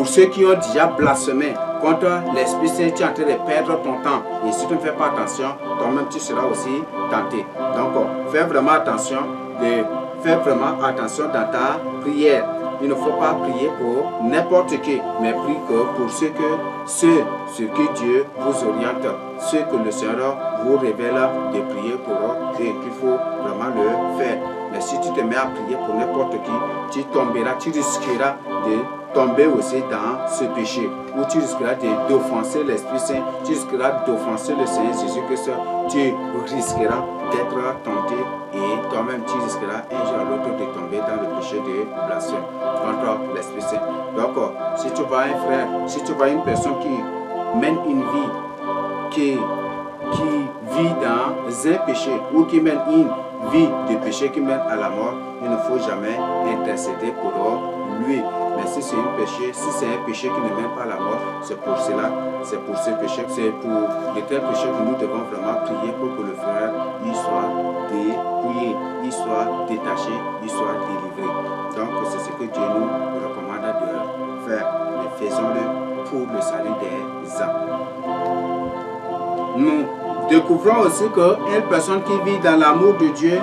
ceux qui ont déjà blasphémé contre l'Esprit Saint, tu es en train de perdre ton temps. Et si tu ne fais pas attention, toi-même tu seras aussi tenté. Donc, fais vraiment attention de fais vraiment attention dans ta prière. Il ne faut pas prier pour n'importe qui, mais prie que pour ce que Dieu vous oriente, ce que le Seigneur vous révèle de prier pour et qu'il faut vraiment le faire. Mais si tu te mets à prier pour n'importe qui, tu tomberas, tu risqueras de tomber aussi dans ce péché, où tu risqueras d'offenser l'Esprit Saint, tu risqueras d'offenser le Seigneur Jésus-Christ, tu risqueras d'être tenté et toi-même tu risqueras un jour à l'autre de tomber dans le péché de blasphème contre l'Esprit Saint. Donc, si tu vois un frère, si tu vois une personne qui mène une vie, qui vit dans un péché ou qui mène une vie de péché qui mène à la mort, il ne faut jamais intercéder pour lui. Mais si c'est un péché qui ne mène pas à la mort, c'est pour cela, c'est pour ce péché, c'est pour de tels péchés que nous devons vraiment prier pour que le frère il soit dépouillé, il soit détaché, il soit délivré. Donc c'est ce que Dieu nous recommande de faire. Mais faisons-le pour le salut des âmes. Nous découvrons aussi qu'une personne qui vit dans l'amour de Dieu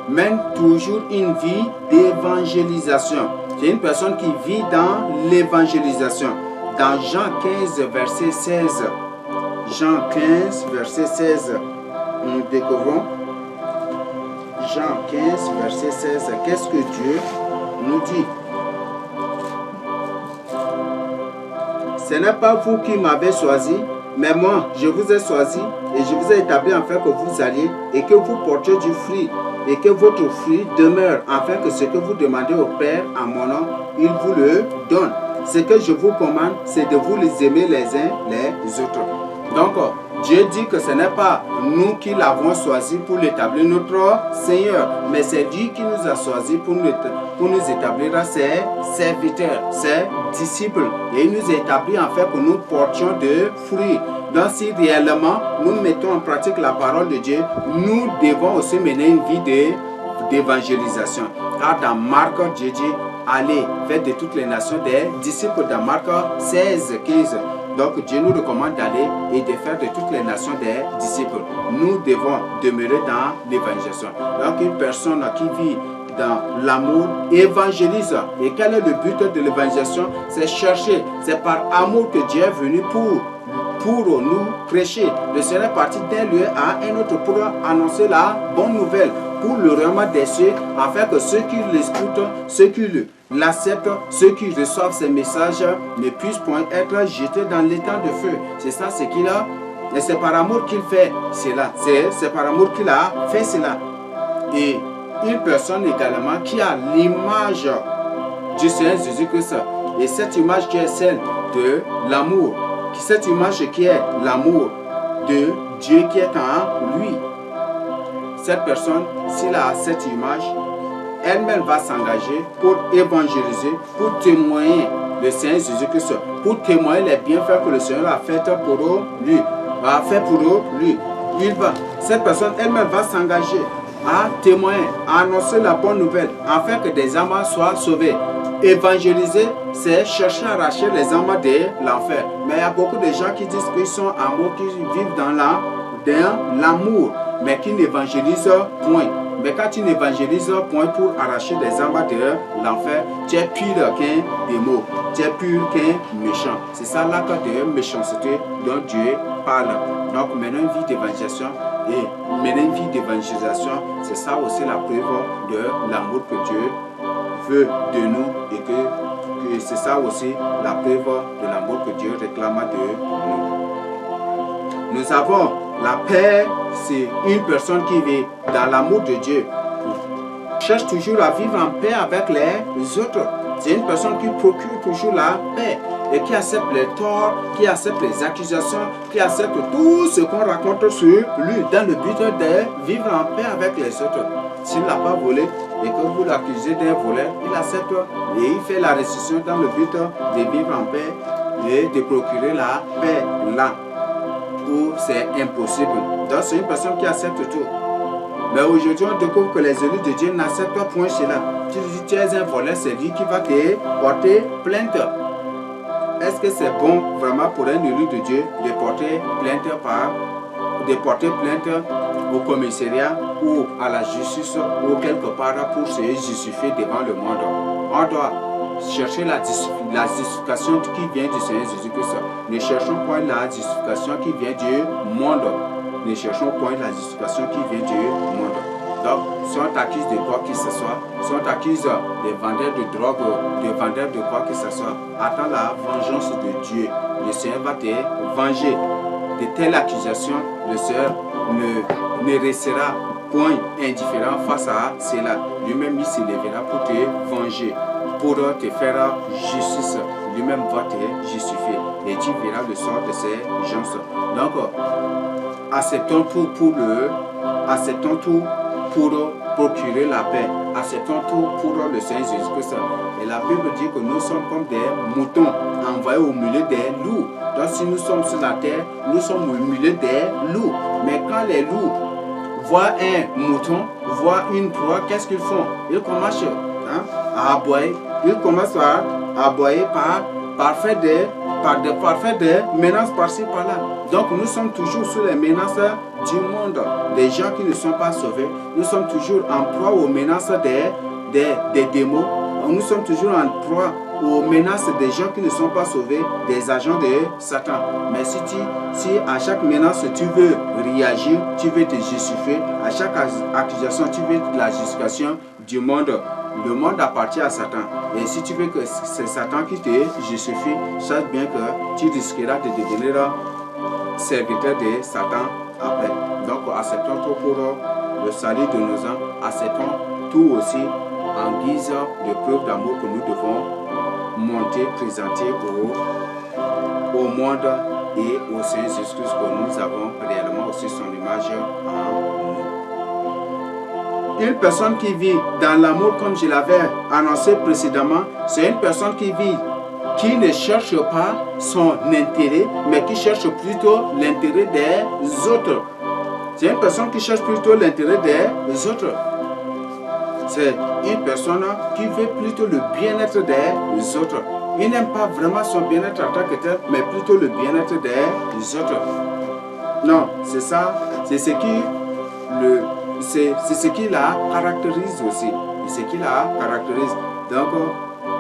mène toujours une vie d'évangélisation. C'est une personne qui vit dans l'évangélisation. Dans Jean 15, verset 16. Jean 15, verset 16. Nous découvrons Jean 15, verset 16. Qu'est-ce que Dieu nous dit? Ce n'est pas vous qui m'avez choisi, mais moi, je vous ai choisi et je vous ai établi afin que vous alliez et que vous portiez du fruit et que votre fruit demeure, afin que ce que vous demandez au Père en mon nom, il vous le donne. Ce que je vous commande, c'est de vous les aimer les uns les autres. Donc, Dieu dit que ce n'est pas nous qui l'avons choisi pour l'établir notre Seigneur, mais c'est Dieu qui nous a choisi pour nous établir ses serviteurs, ses disciples. Et il nous a établis en fait que nous portions de fruits. Donc si réellement nous mettons en pratique la parole de Dieu, nous devons aussi mener une vie d'évangélisation. Car dans Marc, Dieu dit, allez, faites de toutes les nations des disciples dans Marc 16, 15. Donc Dieu nous recommande d'aller et de faire de toutes les nations des disciples. Nous devons demeurer dans l'évangélisation. Donc une personne qui vit dans l'amour évangélise. Et quel est le but de l'évangélisation? C'est chercher. C'est par amour que Dieu est venu pour nous prêcher. Le Seigneur est parti d'un lieu à un autre pour annoncer la bonne nouvelle pour le royaume des cieux, afin que ceux qui l'écoutent, ceux qui l'acceptent, ceux qui reçoivent ces messages ne puissent point être jetés dans l'étang de feu. C'est ça ce qu'il a. Et c'est par amour qu'il fait cela. C'est par amour qu'il a fait cela. Et une personne également qui a l'image du Seigneur Jésus-Christ. Et cette image qui est celle de l'amour. Cette image qui est l'amour de Dieu qui est en lui. Cette personne, s'il a cette image, elle-même va s'engager pour évangéliser, pour témoigner le Seigneur Jésus-Christ, pour témoigner les bienfaits que le Seigneur a fait pour lui. Cette personne elle-même va s'engager à témoigner, à annoncer la bonne nouvelle, afin que des âmes soient sauvées. Évangéliser, c'est chercher à arracher les âmes de l'enfer. Mais il y a beaucoup de gens qui disent qu'ils sont amoureux, qui vivent dans l'amour, mais qui n'évangélisent point. Mais quand tu n'évangélises point pour arracher les âmes de l'enfer, tu es pire qu'un démon, tu es pire qu'un méchant. C'est ça l'acte de méchanceté dont Dieu parle. Donc maintenant une vie d'évangélisation, et mener une vie d'évangélisation, c'est ça aussi la preuve de l'amour que Dieu veut de nous, et que c'est ça aussi la preuve de l'amour que Dieu réclame de nous. Nous avons la paix, c'est une personne qui vit dans l'amour de Dieu, cherche toujours à vivre en paix avec les autres. C'est une personne qui procure toujours la paix et qui accepte les torts, qui accepte les accusations, qui accepte tout ce qu'on raconte sur lui dans le but de vivre en paix avec les autres. S'il n'a pas volé et que vous l'accusez d'un voleur, il accepte et il fait la restitution dans le but de vivre en paix et de procurer la paix là où c'est impossible. Donc c'est une personne qui accepte tout. Mais aujourd'hui, on découvre que les élus de Dieu n'acceptent point cela. Tu dis tu es un voleur, c'est lui qui va te porter plainte. Est-ce que c'est bon vraiment pour un élu de Dieu de porter plainte de porter plainte au commissariat ou à la justice ou quelque part pour se justifier devant le monde. On doit chercher la justification qui vient du Seigneur Jésus-Christ. Ne cherchons point la justification qui vient du monde. Ne cherchons point la justification qui vient du monde. Donc, si on t'accuse de quoi que ce soit, si on t'accuse de vendeur de drogue, de vendeur de quoi que ce soit, attends la vengeance de Dieu. Le Seigneur va te venger de telles accusations. Le Seigneur ne restera point indifférent face à cela. Lui-même, il s'élèvera pour te venger, pour te faire justice. Lui-même va te justifier et tu verras le sort de ces gens. Donc, acceptons tout pour procurer la paix. Acceptons tout pour le Seigneur Jésus-Christ. Et la Bible dit que nous sommes comme des moutons envoyés au milieu des loups. Donc si nous sommes sur la terre, nous sommes au milieu des loups. Mais quand les loups voient un mouton, voient une proie, qu'est-ce qu'ils font? Ils commencent à aboyer. Ils commencent à aboyer par des menaces par-ci par-là. Donc nous sommes toujours sous les menaces du monde, des gens qui ne sont pas sauvés. Nous sommes toujours en proie aux menaces des démons. Nous sommes toujours en proie aux menaces des gens qui ne sont pas sauvés, des agents de Satan. Mais si à chaque menace tu veux réagir, tu veux te justifier, à chaque accusation tu veux la justification du monde, le monde appartient à Satan. Et si tu veux que c'est Satan qui te justifie, sache bien que tu risqueras de devenir serviteur de Satan après. Donc acceptons tout pour le salut de nos âmes. Acceptons tout aussi en guise de preuve d'amour que nous devons monter, présenter au monde et au Seigneur Jésus-Christ que nous avons réellement aussi son image en nous. Une personne qui vit dans l'amour, comme je l'avais annoncé précédemment, c'est une personne qui vit, qui ne cherche pas son intérêt, mais qui cherche plutôt l'intérêt des autres. C'est une personne qui cherche plutôt l'intérêt des autres. C'est une personne qui veut plutôt le bien-être des autres. Il n'aime pas vraiment son bien-être en tant que tel, mais plutôt le bien-être des autres. Non, c'est ça, c'est ce qui la caractérise aussi. C'est ce qui la caractérise. Donc,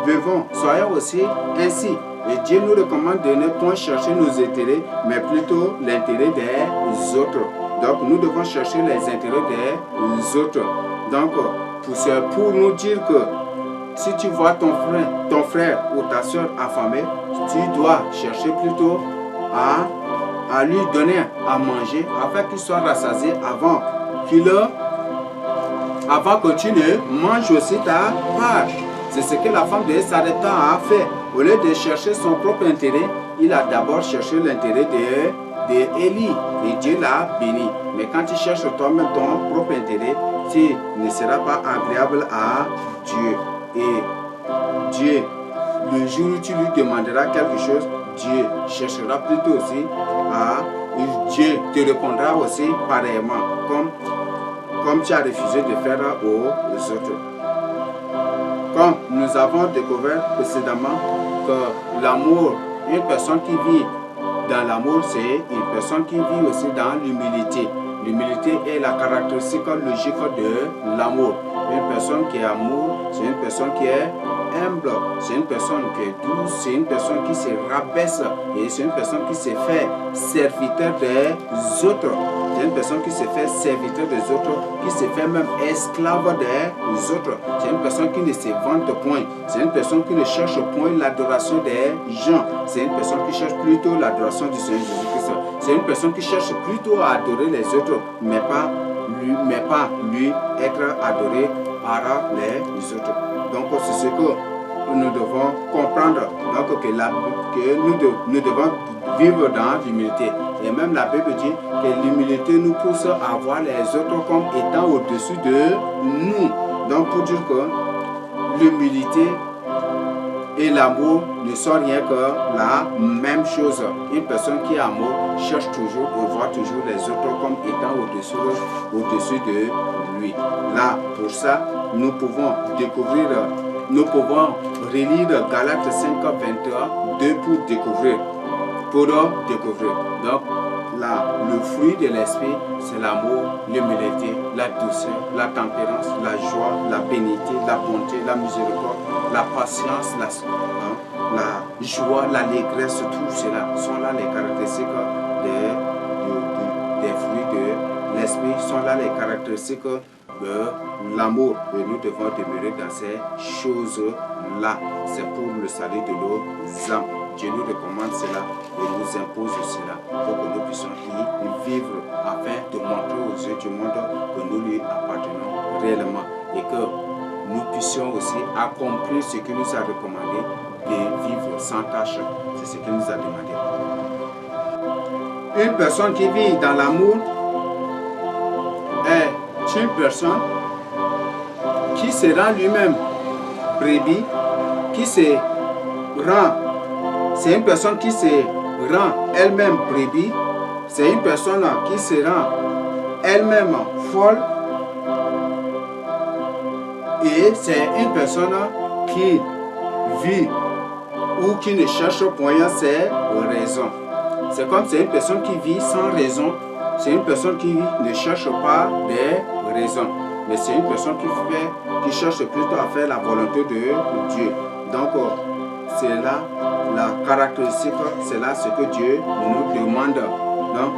vivons, soyons aussi ainsi. Et Dieu nous recommande de ne point chercher nos intérêts, mais plutôt l'intérêt des autres. Donc, nous devons chercher les intérêts des autres. Donc, pour nous dire que si tu vois ton frère ou ta soeur affamé, tu dois chercher plutôt à lui donner à manger afin qu'il soit rassasié avant que tu ne manges aussi ta part. C'est ce que la femme de Sarepta a fait. Au lieu de chercher son propre intérêt, il a d'abord cherché l'intérêt d'Élie et Dieu l'a béni. Mais quand tu cherches toi-même ton propre intérêt, tu ne seras pas agréable à Dieu. Et Dieu, le jour où tu lui demanderas quelque chose, Dieu cherchera plutôt aussi Dieu te répondra aussi pareillement, comme tu as refusé de faire aux autres. Comme nous avons découvert précédemment que l'amour, une personne qui vit dans l'amour, c'est une personne qui vit aussi dans l'humilité. L'humilité est la caractéristique logique de l'amour. Une personne qui est amour, c'est une personne qui est humble, c'est une personne qui est douce, c'est une personne qui se rabaisse et c'est une personne qui se fait serviteur des autres. C'est une personne qui se fait serviteur des autres, qui se fait même esclave des autres. C'est une personne qui ne se vante point. C'est une personne qui ne cherche point l'adoration des gens. C'est une personne qui cherche plutôt l'adoration du Seigneur Jésus-Christ. C'est une personne qui cherche plutôt à adorer les autres, mais pas lui être adoré par les autres. Donc c'est ce que nous devons comprendre. Donc que nous devons vivre dans l'humilité. Et même la Bible dit que l'humilité nous pousse à voir les autres comme étant au-dessus de nous. Donc pour dire que l'humilité et l'amour ne sont rien que la même chose. Une personne qui est amour cherche toujours et voit toujours les autres comme étant au-dessus de lui. Là, pour ça, nous pouvons relire Galates 5, 21, 2 pour pour découvrir. Donc, le fruit de l'esprit, c'est l'amour, l'humilité, la douceur, la tempérance, la joie, la bénité, la bonté, la miséricorde, la patience, la joie, l'allégresse. Tout cela sont là les caractéristiques des fruits de l'esprit, sont là les caractéristiques de l'amour. Et nous devons demeurer dans ces choses-là. C'est pour le salut de nos âmes. Dieu nous recommande cela et nous impose cela pour que nous puissions y vivre afin de montrer aux yeux du monde que nous lui appartenons réellement et que nous puissions aussi accomplir ce qu'il nous a recommandé de vivre sans tâche. C'est ce qu'il nous a demandé. Une personne qui vit dans l'amour est une personne qui se rend lui-même brebis, qui se rend. C'est une personne qui se rend elle-même brebis. C'est une personne qui se rend elle-même folle. Et c'est une personne qui vit ou qui ne cherche point ses raisons. C'est comme c'est une personne qui vit sans raison. C'est une personne qui ne cherche pas des raisons. Mais c'est une personne qui cherche plutôt à faire la volonté de Dieu. Donc, c'est là la caractéristique, c'est là ce que Dieu nous demande. Donc,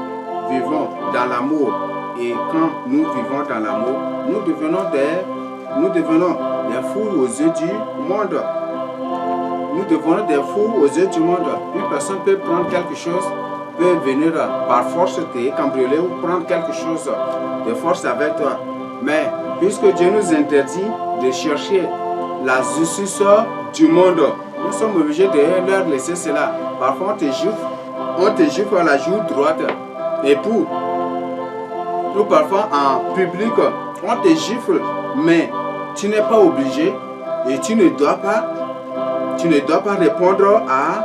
vivons dans l'amour. Et quand nous vivons dans l'amour, nous devenons des fous aux yeux du monde. Nous devenons des fous aux yeux du monde. Une personne peut prendre quelque chose, peut venir par force te cambrioler ou prendre quelque chose de force avec toi. Mais puisque Dieu nous interdit de chercher la justice du monde, nous sommes obligés de leur laisser cela. Parfois on te gifle à la joue droite. Et ou parfois en public, on te gifle, mais tu n'es pas obligé et tu ne dois pas répondre à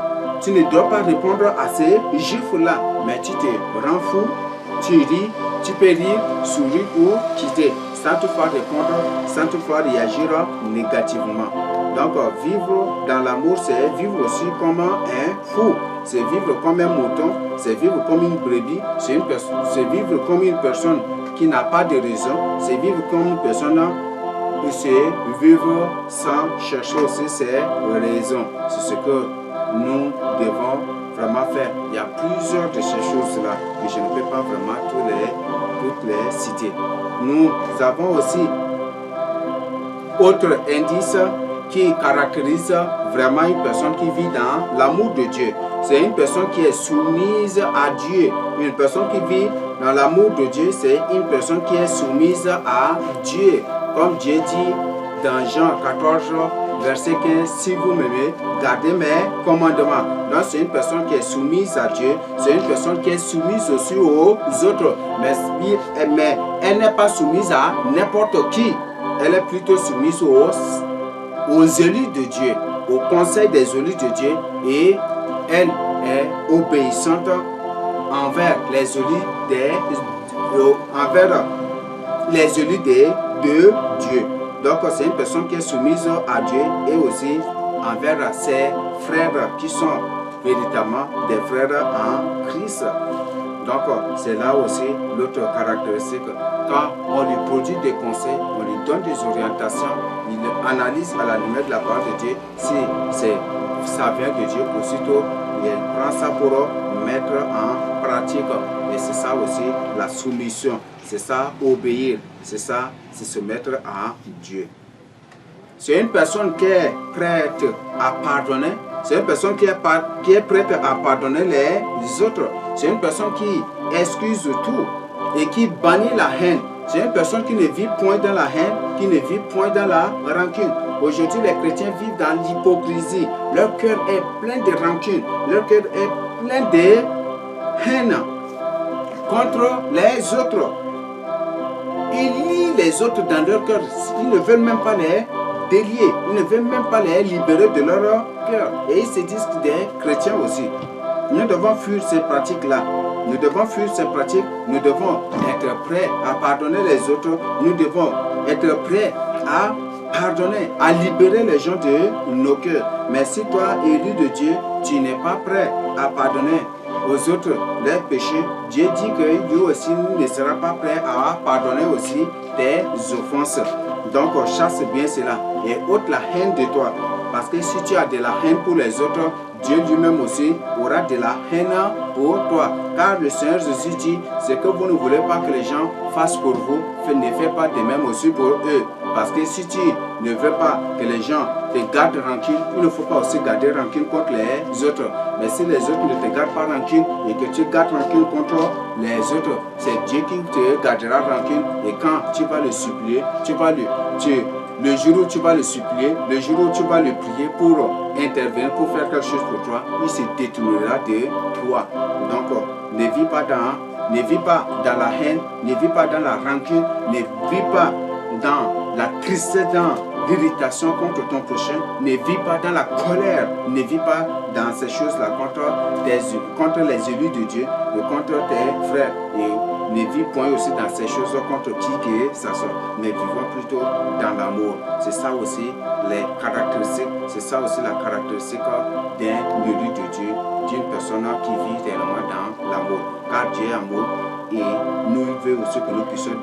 ces gifles-là. Mais tu te rends fou, tu ris, tu peux rire, sourire ou quitter, sans toutefois répondre, sans toutefois réagir négativement. Donc, vivre dans l'amour, c'est vivre aussi comme un fou. C'est vivre comme un mouton, c'est vivre comme une brebis, c'est vivre comme une personne qui n'a pas de raison, c'est vivre comme une personne qui c'est vivre sans chercher aussi ses raisons. C'est ce que nous devons vraiment faire. Il y a plusieurs de ces choses-là que je ne peux pas vraiment toutes les citer. Nous avons aussi autre indice qui caractérise vraiment une personne qui vit dans l'amour de Dieu. C'est une personne qui est soumise à Dieu. Une personne qui vit dans l'amour de Dieu, c'est une personne qui est soumise à Dieu. Comme Dieu dit dans Jean 14, verset 15, si vous m'aimez, gardez mes commandements. Donc c'est une personne qui est soumise à Dieu. C'est une personne qui est soumise aussi aux autres. Mais elle n'est pas soumise à n'importe qui. Elle est plutôt soumise aux élus de Dieu, au conseil des élus de Dieu, et elle est obéissante envers les élus de Dieu. Donc c'est une personne qui est soumise à Dieu et aussi envers ses frères qui sont véritablement des frères en Christ. Donc c'est là aussi l'autre caractéristique. Quand on lui produit des conseils, on lui donne des orientations, il analyse à la lumière de la parole de Dieu. Si ça vient de Dieu, aussitôt il prend ça pour mettre en pratique. Et c'est ça aussi la soumission. C'est ça obéir. C'est ça, c'est se mettre à Dieu. C'est une personne qui est prête à pardonner. C'est une personne qui est prête à pardonner les autres. C'est une personne qui excuse tout et qui bannit la haine. C'est une personne qui ne vit point dans la haine, qui ne vit point dans la rancune. Aujourd'hui, les chrétiens vivent dans l'hypocrisie. Leur cœur est plein de rancune. Leur cœur est plein de haine contre les autres. Ils lient les autres dans leur cœur. Ils ne veulent même pas les délier. Ils ne veulent même pas les libérer de leur cœur. Et ils se disent des chrétiens aussi. Nous devons fuir ces pratiques-là. Nous devons fuir ces pratiques. Nous devons être prêts à pardonner les autres. Nous devons être prêts à pardonner, à libérer les gens de nos cœurs. Mais si toi, élu de Dieu, tu n'es pas prêt à pardonner aux autres leurs péchés, Dieu dit que Dieu aussi ne sera pas prêt à pardonner aussi tes offenses. Donc chasse bien cela et ôte la haine de toi. Parce que si tu as de la haine pour les autres, Dieu lui-même aussi aura de la haine pour toi. Car le Seigneur Jésus dit, ce que vous ne voulez pas que les gens fassent pour vous, ne faites pas de même aussi pour eux. Parce que si tu ne veux pas que les gens te gardent rancune, il ne faut pas aussi garder rancune contre les autres. Mais si les autres ne te gardent pas rancune et que tu gardes rancune contre les autres, c'est Dieu qui te gardera rancune. Et quand tu vas le supplier, le jour où tu vas le supplier, le jour où tu vas le prier pour intervenir, pour faire quelque chose pour toi, il se détournera de toi. Donc, ne vis pas dans la haine, ne vis pas dans la rancune, ne vis pas dans la tristesse, dans l'irritation contre ton prochain, ne vis pas dans la colère, ne vis pas dans ces choses-là contre les élus de Dieu et contre tes frères. Et ne vis point aussi dans ces choses contre qui que ça soit, mais vivons plutôt dans l'amour. C'est ça aussi les caractéristiques, c'est ça aussi la caractéristique d'un élu de Dieu, d'une personne qui vit réellement dans l'amour. Car Dieu est amour et nous veut aussi que nous puissions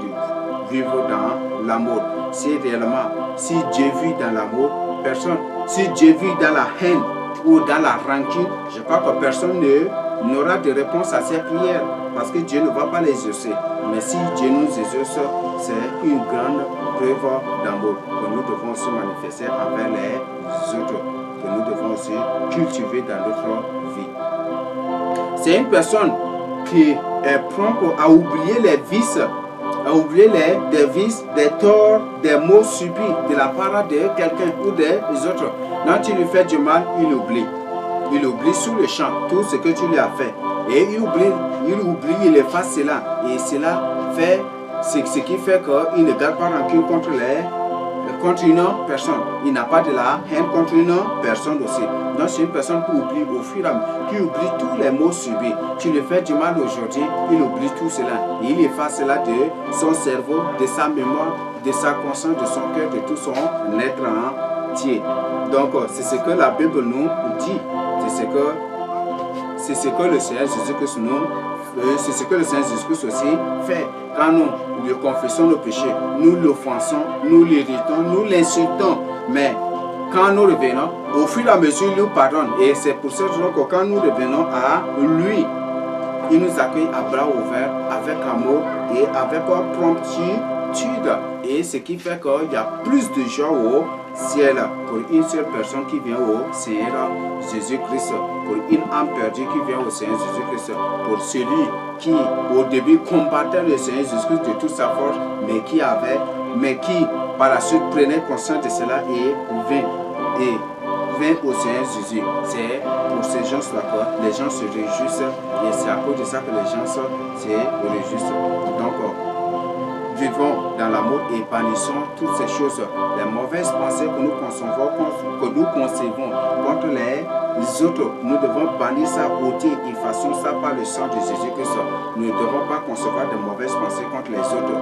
vivre dans l'amour. Si Dieu vit dans l'amour, si Dieu vit dans la haine ou dans la rancune, je crois que personne n'aura de réponse à ces prières parce que Dieu ne va pas les exaucer. Mais si Dieu nous exauce, c'est une grande preuve d'amour que nous devons aussi manifester envers les autres, que nous devons aussi cultiver dans notre vie. C'est une personne qui est prompte à oublier les vices, à oublier des vices, des torts, des maux subis de la part de quelqu'un ou des autres. Quand tu lui fais du mal, il oublie. Il oublie sous le champ tout ce que tu lui as fait. Et il efface cela. Et cela fait ce qui fait qu'il ne garde pas rancune contre une personne. Il n'a pas de la haine contre une personne aussi. Donc c'est une personne qui oublie au fur et à mesure, qui oublie tous les maux subis. Tu lui fais du mal aujourd'hui, il oublie tout cela. Et il efface cela de son cerveau, de sa mémoire, de sa conscience, de son cœur, de tout son être entier. Donc c'est ce que la Bible nous dit. C'est ce que le Seigneur Jésus-Christ c'est ce que le Seigneur Jésus-Christ aussi fait. Quand nous lui confessons nos péchés, nous l'offensons, nous l'irritons, nous l'insultons. Mais quand nous revenons, au fur et à mesure, il nous pardonne. Et c'est pour cette raison que quand nous revenons à lui, il nous accueille à bras ouverts, avec amour et avec promptitude. Et ce qui fait qu'il y a plus de joie au ciel pour une seule personne qui vient au Seigneur Jésus-Christ, pour une âme perdue qui vient au Seigneur Jésus-Christ, pour celui qui au début combattait le Seigneur Jésus-Christ de toute sa force, mais qui par la suite prenait conscience de cela et vint au Seigneur Jésus. C'est pour ces gens-là que les gens se réjouissent et c'est à cause de ça que les gens se réjouissent. Donc, vivons dans l'amour et bannissons toutes ces choses, les mauvaises pensées que nous concevons contre les autres. Nous devons bannir ça, ôter, effaçons ça par le sang de Jésus-Christ. Nous ne devons pas concevoir de mauvaises pensées contre les autres.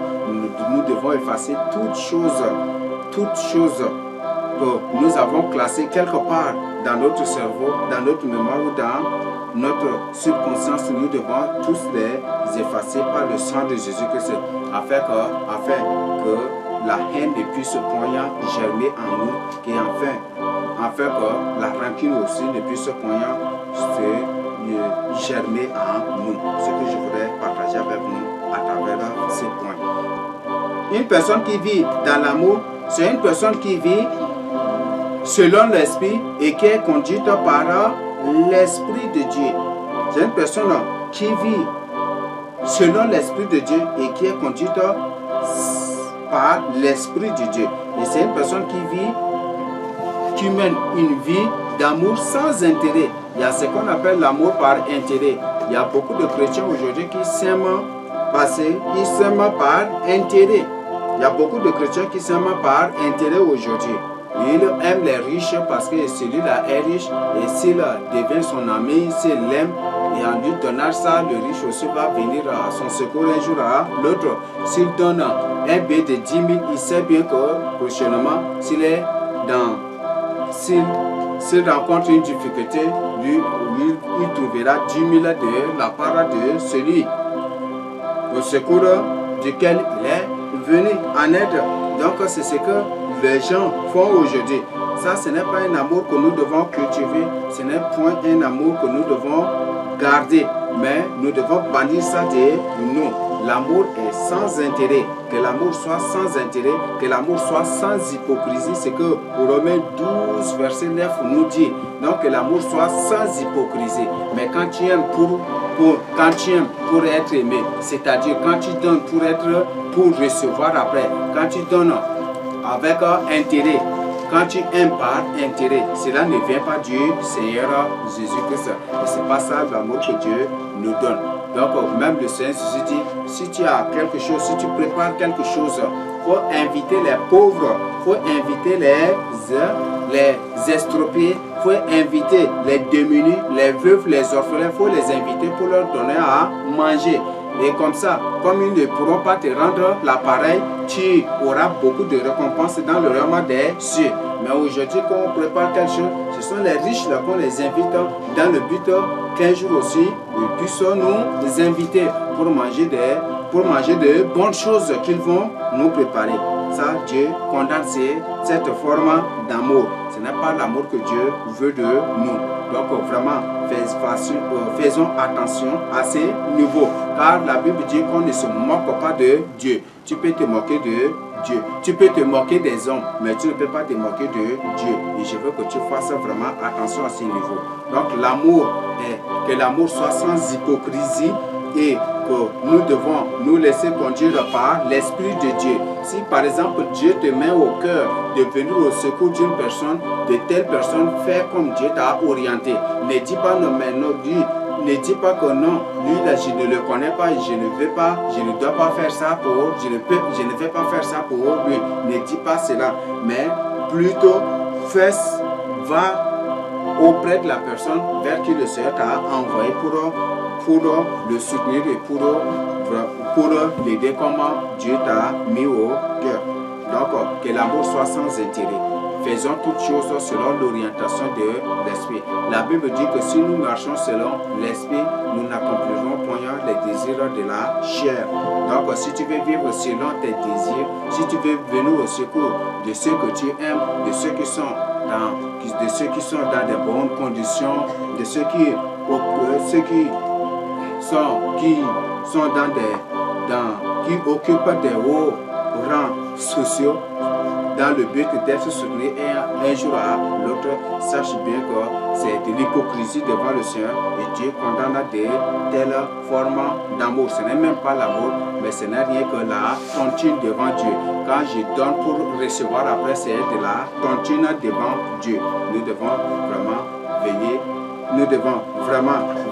Nous devons effacer toutes choses que nous avons classées quelque part dans notre cerveau, dans notre mémoire ou dans notre subconscience. Nous devons tous les effacer par le sang de Jésus-Christ afin que la haine ne puisse point germer en nous et afin que la rancune aussi ne puisse point germer en nous. Ce que je voudrais partager avec nous à travers ces points. Une personne qui vit dans l'amour, c'est une personne qui vit selon l'esprit et qui est conduite par l'esprit de Dieu. C'est une personne qui vit selon l'esprit de Dieu et qui est conduite par l'esprit de Dieu. Et c'est une personne qui mène une vie d'amour sans intérêt. Il y a ce qu'on appelle l'amour par intérêt. Il y a beaucoup de chrétiens aujourd'hui qui s'aiment par intérêt. Il y a beaucoup de chrétiens qui s'aiment par intérêt aujourd'hui. Il aime les riches parce que celui-là est riche et s'il devient son ami, s'il l'aime et en lui donnant ça, le riche aussi va venir à son secours un jour à l'autre. S'il donne un billet de 10 000, il sait bien que prochainement, s'il s'il rencontre une difficulté, il trouvera 10 000 de la part de celui au secours duquel il est venu en aide. Donc c'est ce que les gens font aujourd'hui. Ça, ce n'est pas un amour que nous devons cultiver, ce n'est point un amour que nous devons garder, mais nous devons bannir ça de nous. L'amour est sans intérêt. Que l'amour soit sans intérêt, que l'amour soit sans hypocrisie, c'est que Romains 12, verset 9 nous dit. Donc que l'amour soit sans hypocrisie. Mais quand tu aimes quand tu aimes pour être aimé, c'est-à-dire quand tu donnes pour recevoir après, quand tu donnes avec intérêt, quand tu aimes par intérêt, cela ne vient pas du Seigneur Jésus-Christ. Et ce n'est pas ça l'amour que Dieu nous donne. Donc même le Seigneur Jésus dit, si tu as quelque chose, si tu prépares quelque chose, il faut inviter les pauvres, il faut inviter les estropiés, il faut inviter les démunis, les veuves, les orphelins, il faut les inviter pour leur donner à manger. Et comme ça, comme ils ne pourront pas te rendre l'appareil, tu auras beaucoup de récompenses dans le royaume des cieux. Mais aujourd'hui, quand on prépare quelque chose, ce sont les riches là qu'on les invite dans le but qu'un jour aussi, ils puissent nous inviter pour manger de bonnes choses qu'ils vont nous préparer. Ça, Dieu condamne cette forme d'amour. Ce n'est pas l'amour que Dieu veut de nous. Donc vraiment, faisons attention à ces niveaux. Car la Bible dit qu'on ne se moque pas de Dieu. Tu peux te moquer de Dieu. Tu peux te moquer des hommes, mais tu ne peux pas te moquer de Dieu. Et je veux que tu fasses vraiment attention à ces niveaux. Donc l'amour, que l'amour soit sans hypocrisie et que nous devons nous laisser conduire par l'Esprit de Dieu. Si par exemple Dieu te met au cœur de venir au secours d'une personne, de telle personne, fais comme Dieu t'a orienté. Ne dis pas non, mais non, ne dis pas que non, lui là, je ne le connais pas, je ne dois pas faire ça je ne vais pas faire ça pour lui. Ne dis pas cela, mais plutôt va auprès de la personne vers qui le Seigneur t'a envoyé pour le soutenir et pour l'aider comme Dieu t'a mis au cœur. Donc, que l'amour soit sans intérêt. Faisons toutes choses selon l'orientation de l'Esprit. La Bible dit que si nous marchons selon l'Esprit, nous n'accomplirons point les désirs de la chair. Donc, si tu veux vivre selon tes désirs, si tu veux venir au secours de ceux que tu aimes, de ceux qui sont dans de bonnes conditions, de ceux qui occupent des hauts rangs sociaux, dans le but d'être soutenu et un jour à l'autre, sache bien que c'est de l'hypocrisie devant le Seigneur et Dieu condamne de telles formes d'amour. Ce n'est même pas l'amour, mais ce n'est rien que la tontine devant Dieu. Quand je donne pour recevoir après, c'est de la tontine devant Dieu. Nous devons vraiment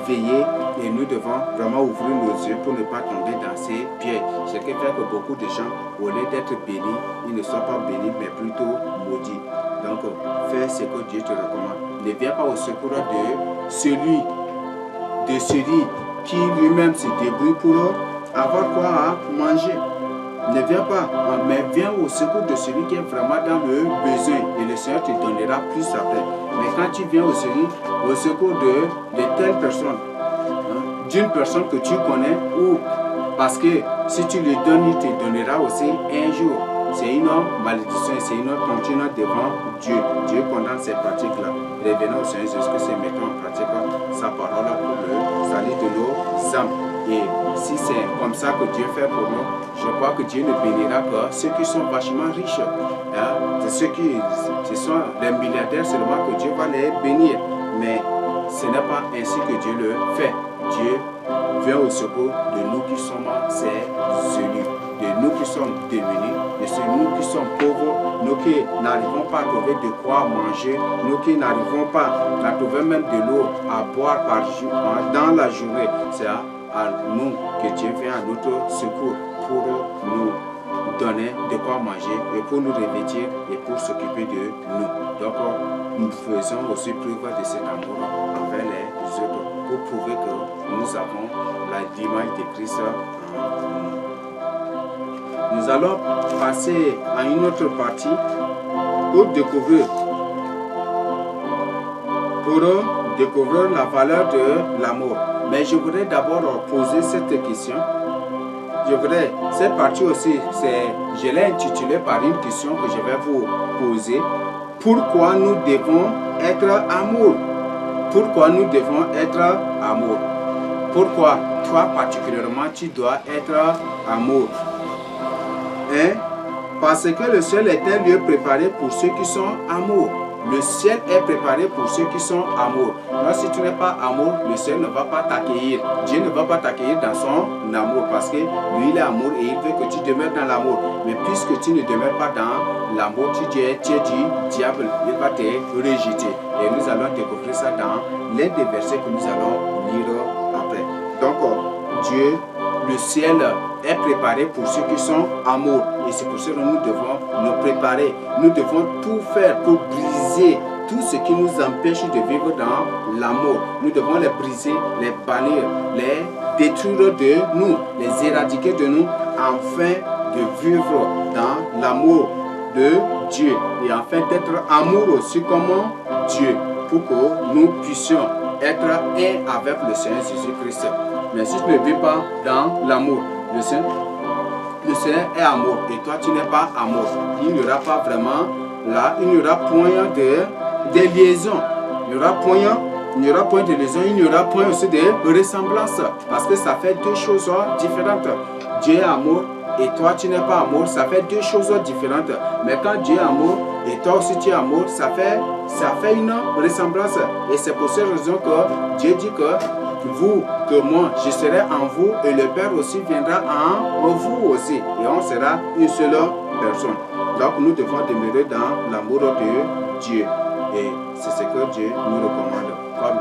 veiller et nous devons vraiment ouvrir nos yeux pour ne pas tomber dans ces pièges. Ce qui fait que beaucoup de gens, au lieu d'être bénis, ils ne sont pas bénis, mais plutôt maudits. Donc, fais ce que Dieu te recommande. Ne viens pas au secours de celui qui lui-même se débrouille pour avoir quoi à manger. Ne viens pas, mais viens au secours de celui qui est vraiment dans le besoin et le Seigneur te donnera plus après. Mais quand tu viens au secours de telle personne, d'une personne que tu connais, ou parce que si tu lui donnes, il te donnera aussi un jour. C'est une malédiction, c'est une tontine devant Dieu. Dieu condamne ces pratiques-là. Revenons au Seigneur Jésus-Christ et mettons en pratique sa parole pour le salut de nos âmes. Et si c'est comme ça que Dieu fait pour nous, je crois que Dieu ne bénira que ceux qui sont vachement riches. Ce sont les milliardaires seulement que Dieu va les bénir. Mais ce n'est pas ainsi que Dieu le fait. Dieu vient au secours de nous qui sommes ses élus, de nous qui sommes démunis, de nous qui sommes pauvres, nous qui n'arrivons pas à trouver de quoi manger, nous qui n'arrivons pas à trouver même de l'eau à boire dans la journée. C'est à nous que Dieu vient à notre secours pour nous donner de quoi manger et pour nous revêtir et pour s'occuper de nous. Donc, nous faisons aussi preuve de cet amour envers les autres pour prouver que nous avons l'image de Christ en nous. Nous allons passer à une autre partie pour découvrir pour découvrir la valeur de l'amour. Mais je voudrais d'abord poser cette question. Cette partie aussi, je l'ai intitulée par une question que je vais vous poser. Pourquoi nous devons être amour? Pourquoi nous devons être amour? Pourquoi toi particulièrement tu dois être amour? Parce que le ciel est un lieu préparé pour ceux qui sont amour. Le ciel est préparé pour ceux qui sont amour. Donc si tu n'es pas amour, le ciel ne va pas t'accueillir. Dieu ne va pas t'accueillir dans son amour parce que lui il est amour et il veut que tu demeures dans l'amour. Mais puisque tu ne demeures pas dans l'amour, tu es du diable, il va te rejeter. Et nous allons découvrir ça dans l'un des versets que nous allons lire après. Donc Dieu, le ciel est préparé pour ceux qui sont amour. Et c'est pour ça que nous devons nous préparer. Nous devons tout faire pour briser tout ce qui nous empêche de vivre dans l'amour. Nous devons les briser, les bannir, les détruire de nous, les éradiquer de nous, afin de vivre dans l'amour de Dieu. Et afin d'être amour aussi comme Dieu, pour que nous puissions être un avec le Seigneur Jésus-Christ. Mais si tu ne vis pas dans l'amour, le Seigneur est amour et toi tu n'es pas amour. Il n'y aura pas vraiment là, il n'y aura point de liaison. Il n'y aura point de liaison, il n'y aura point aussi de ressemblance. Parce que ça fait deux choses différentes. Dieu est amour et toi tu n'es pas amour, ça fait deux choses différentes. Mais quand Dieu est amour et toi aussi tu es amour, ça fait une ressemblance. Et c'est pour cette raison que Dieu dit que vous, que moi, je serai en vous et le Père aussi viendra en vous aussi. Et on sera une seule personne. Donc nous devons demeurer dans l'amour de Dieu. Et c'est ce que Dieu nous recommande. Comme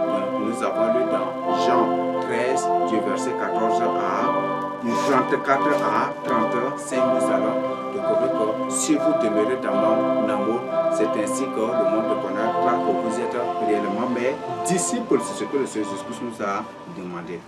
nous avons lu dans Jean 13, du verset 14 à 34 à 35, nous allons découvrir que si vous demeurez dans mon amour, c'est ainsi que le monde reconnaîtra que vous êtes réellement mes disciples. C'est ce que le Seigneur Jésus nous a demandé.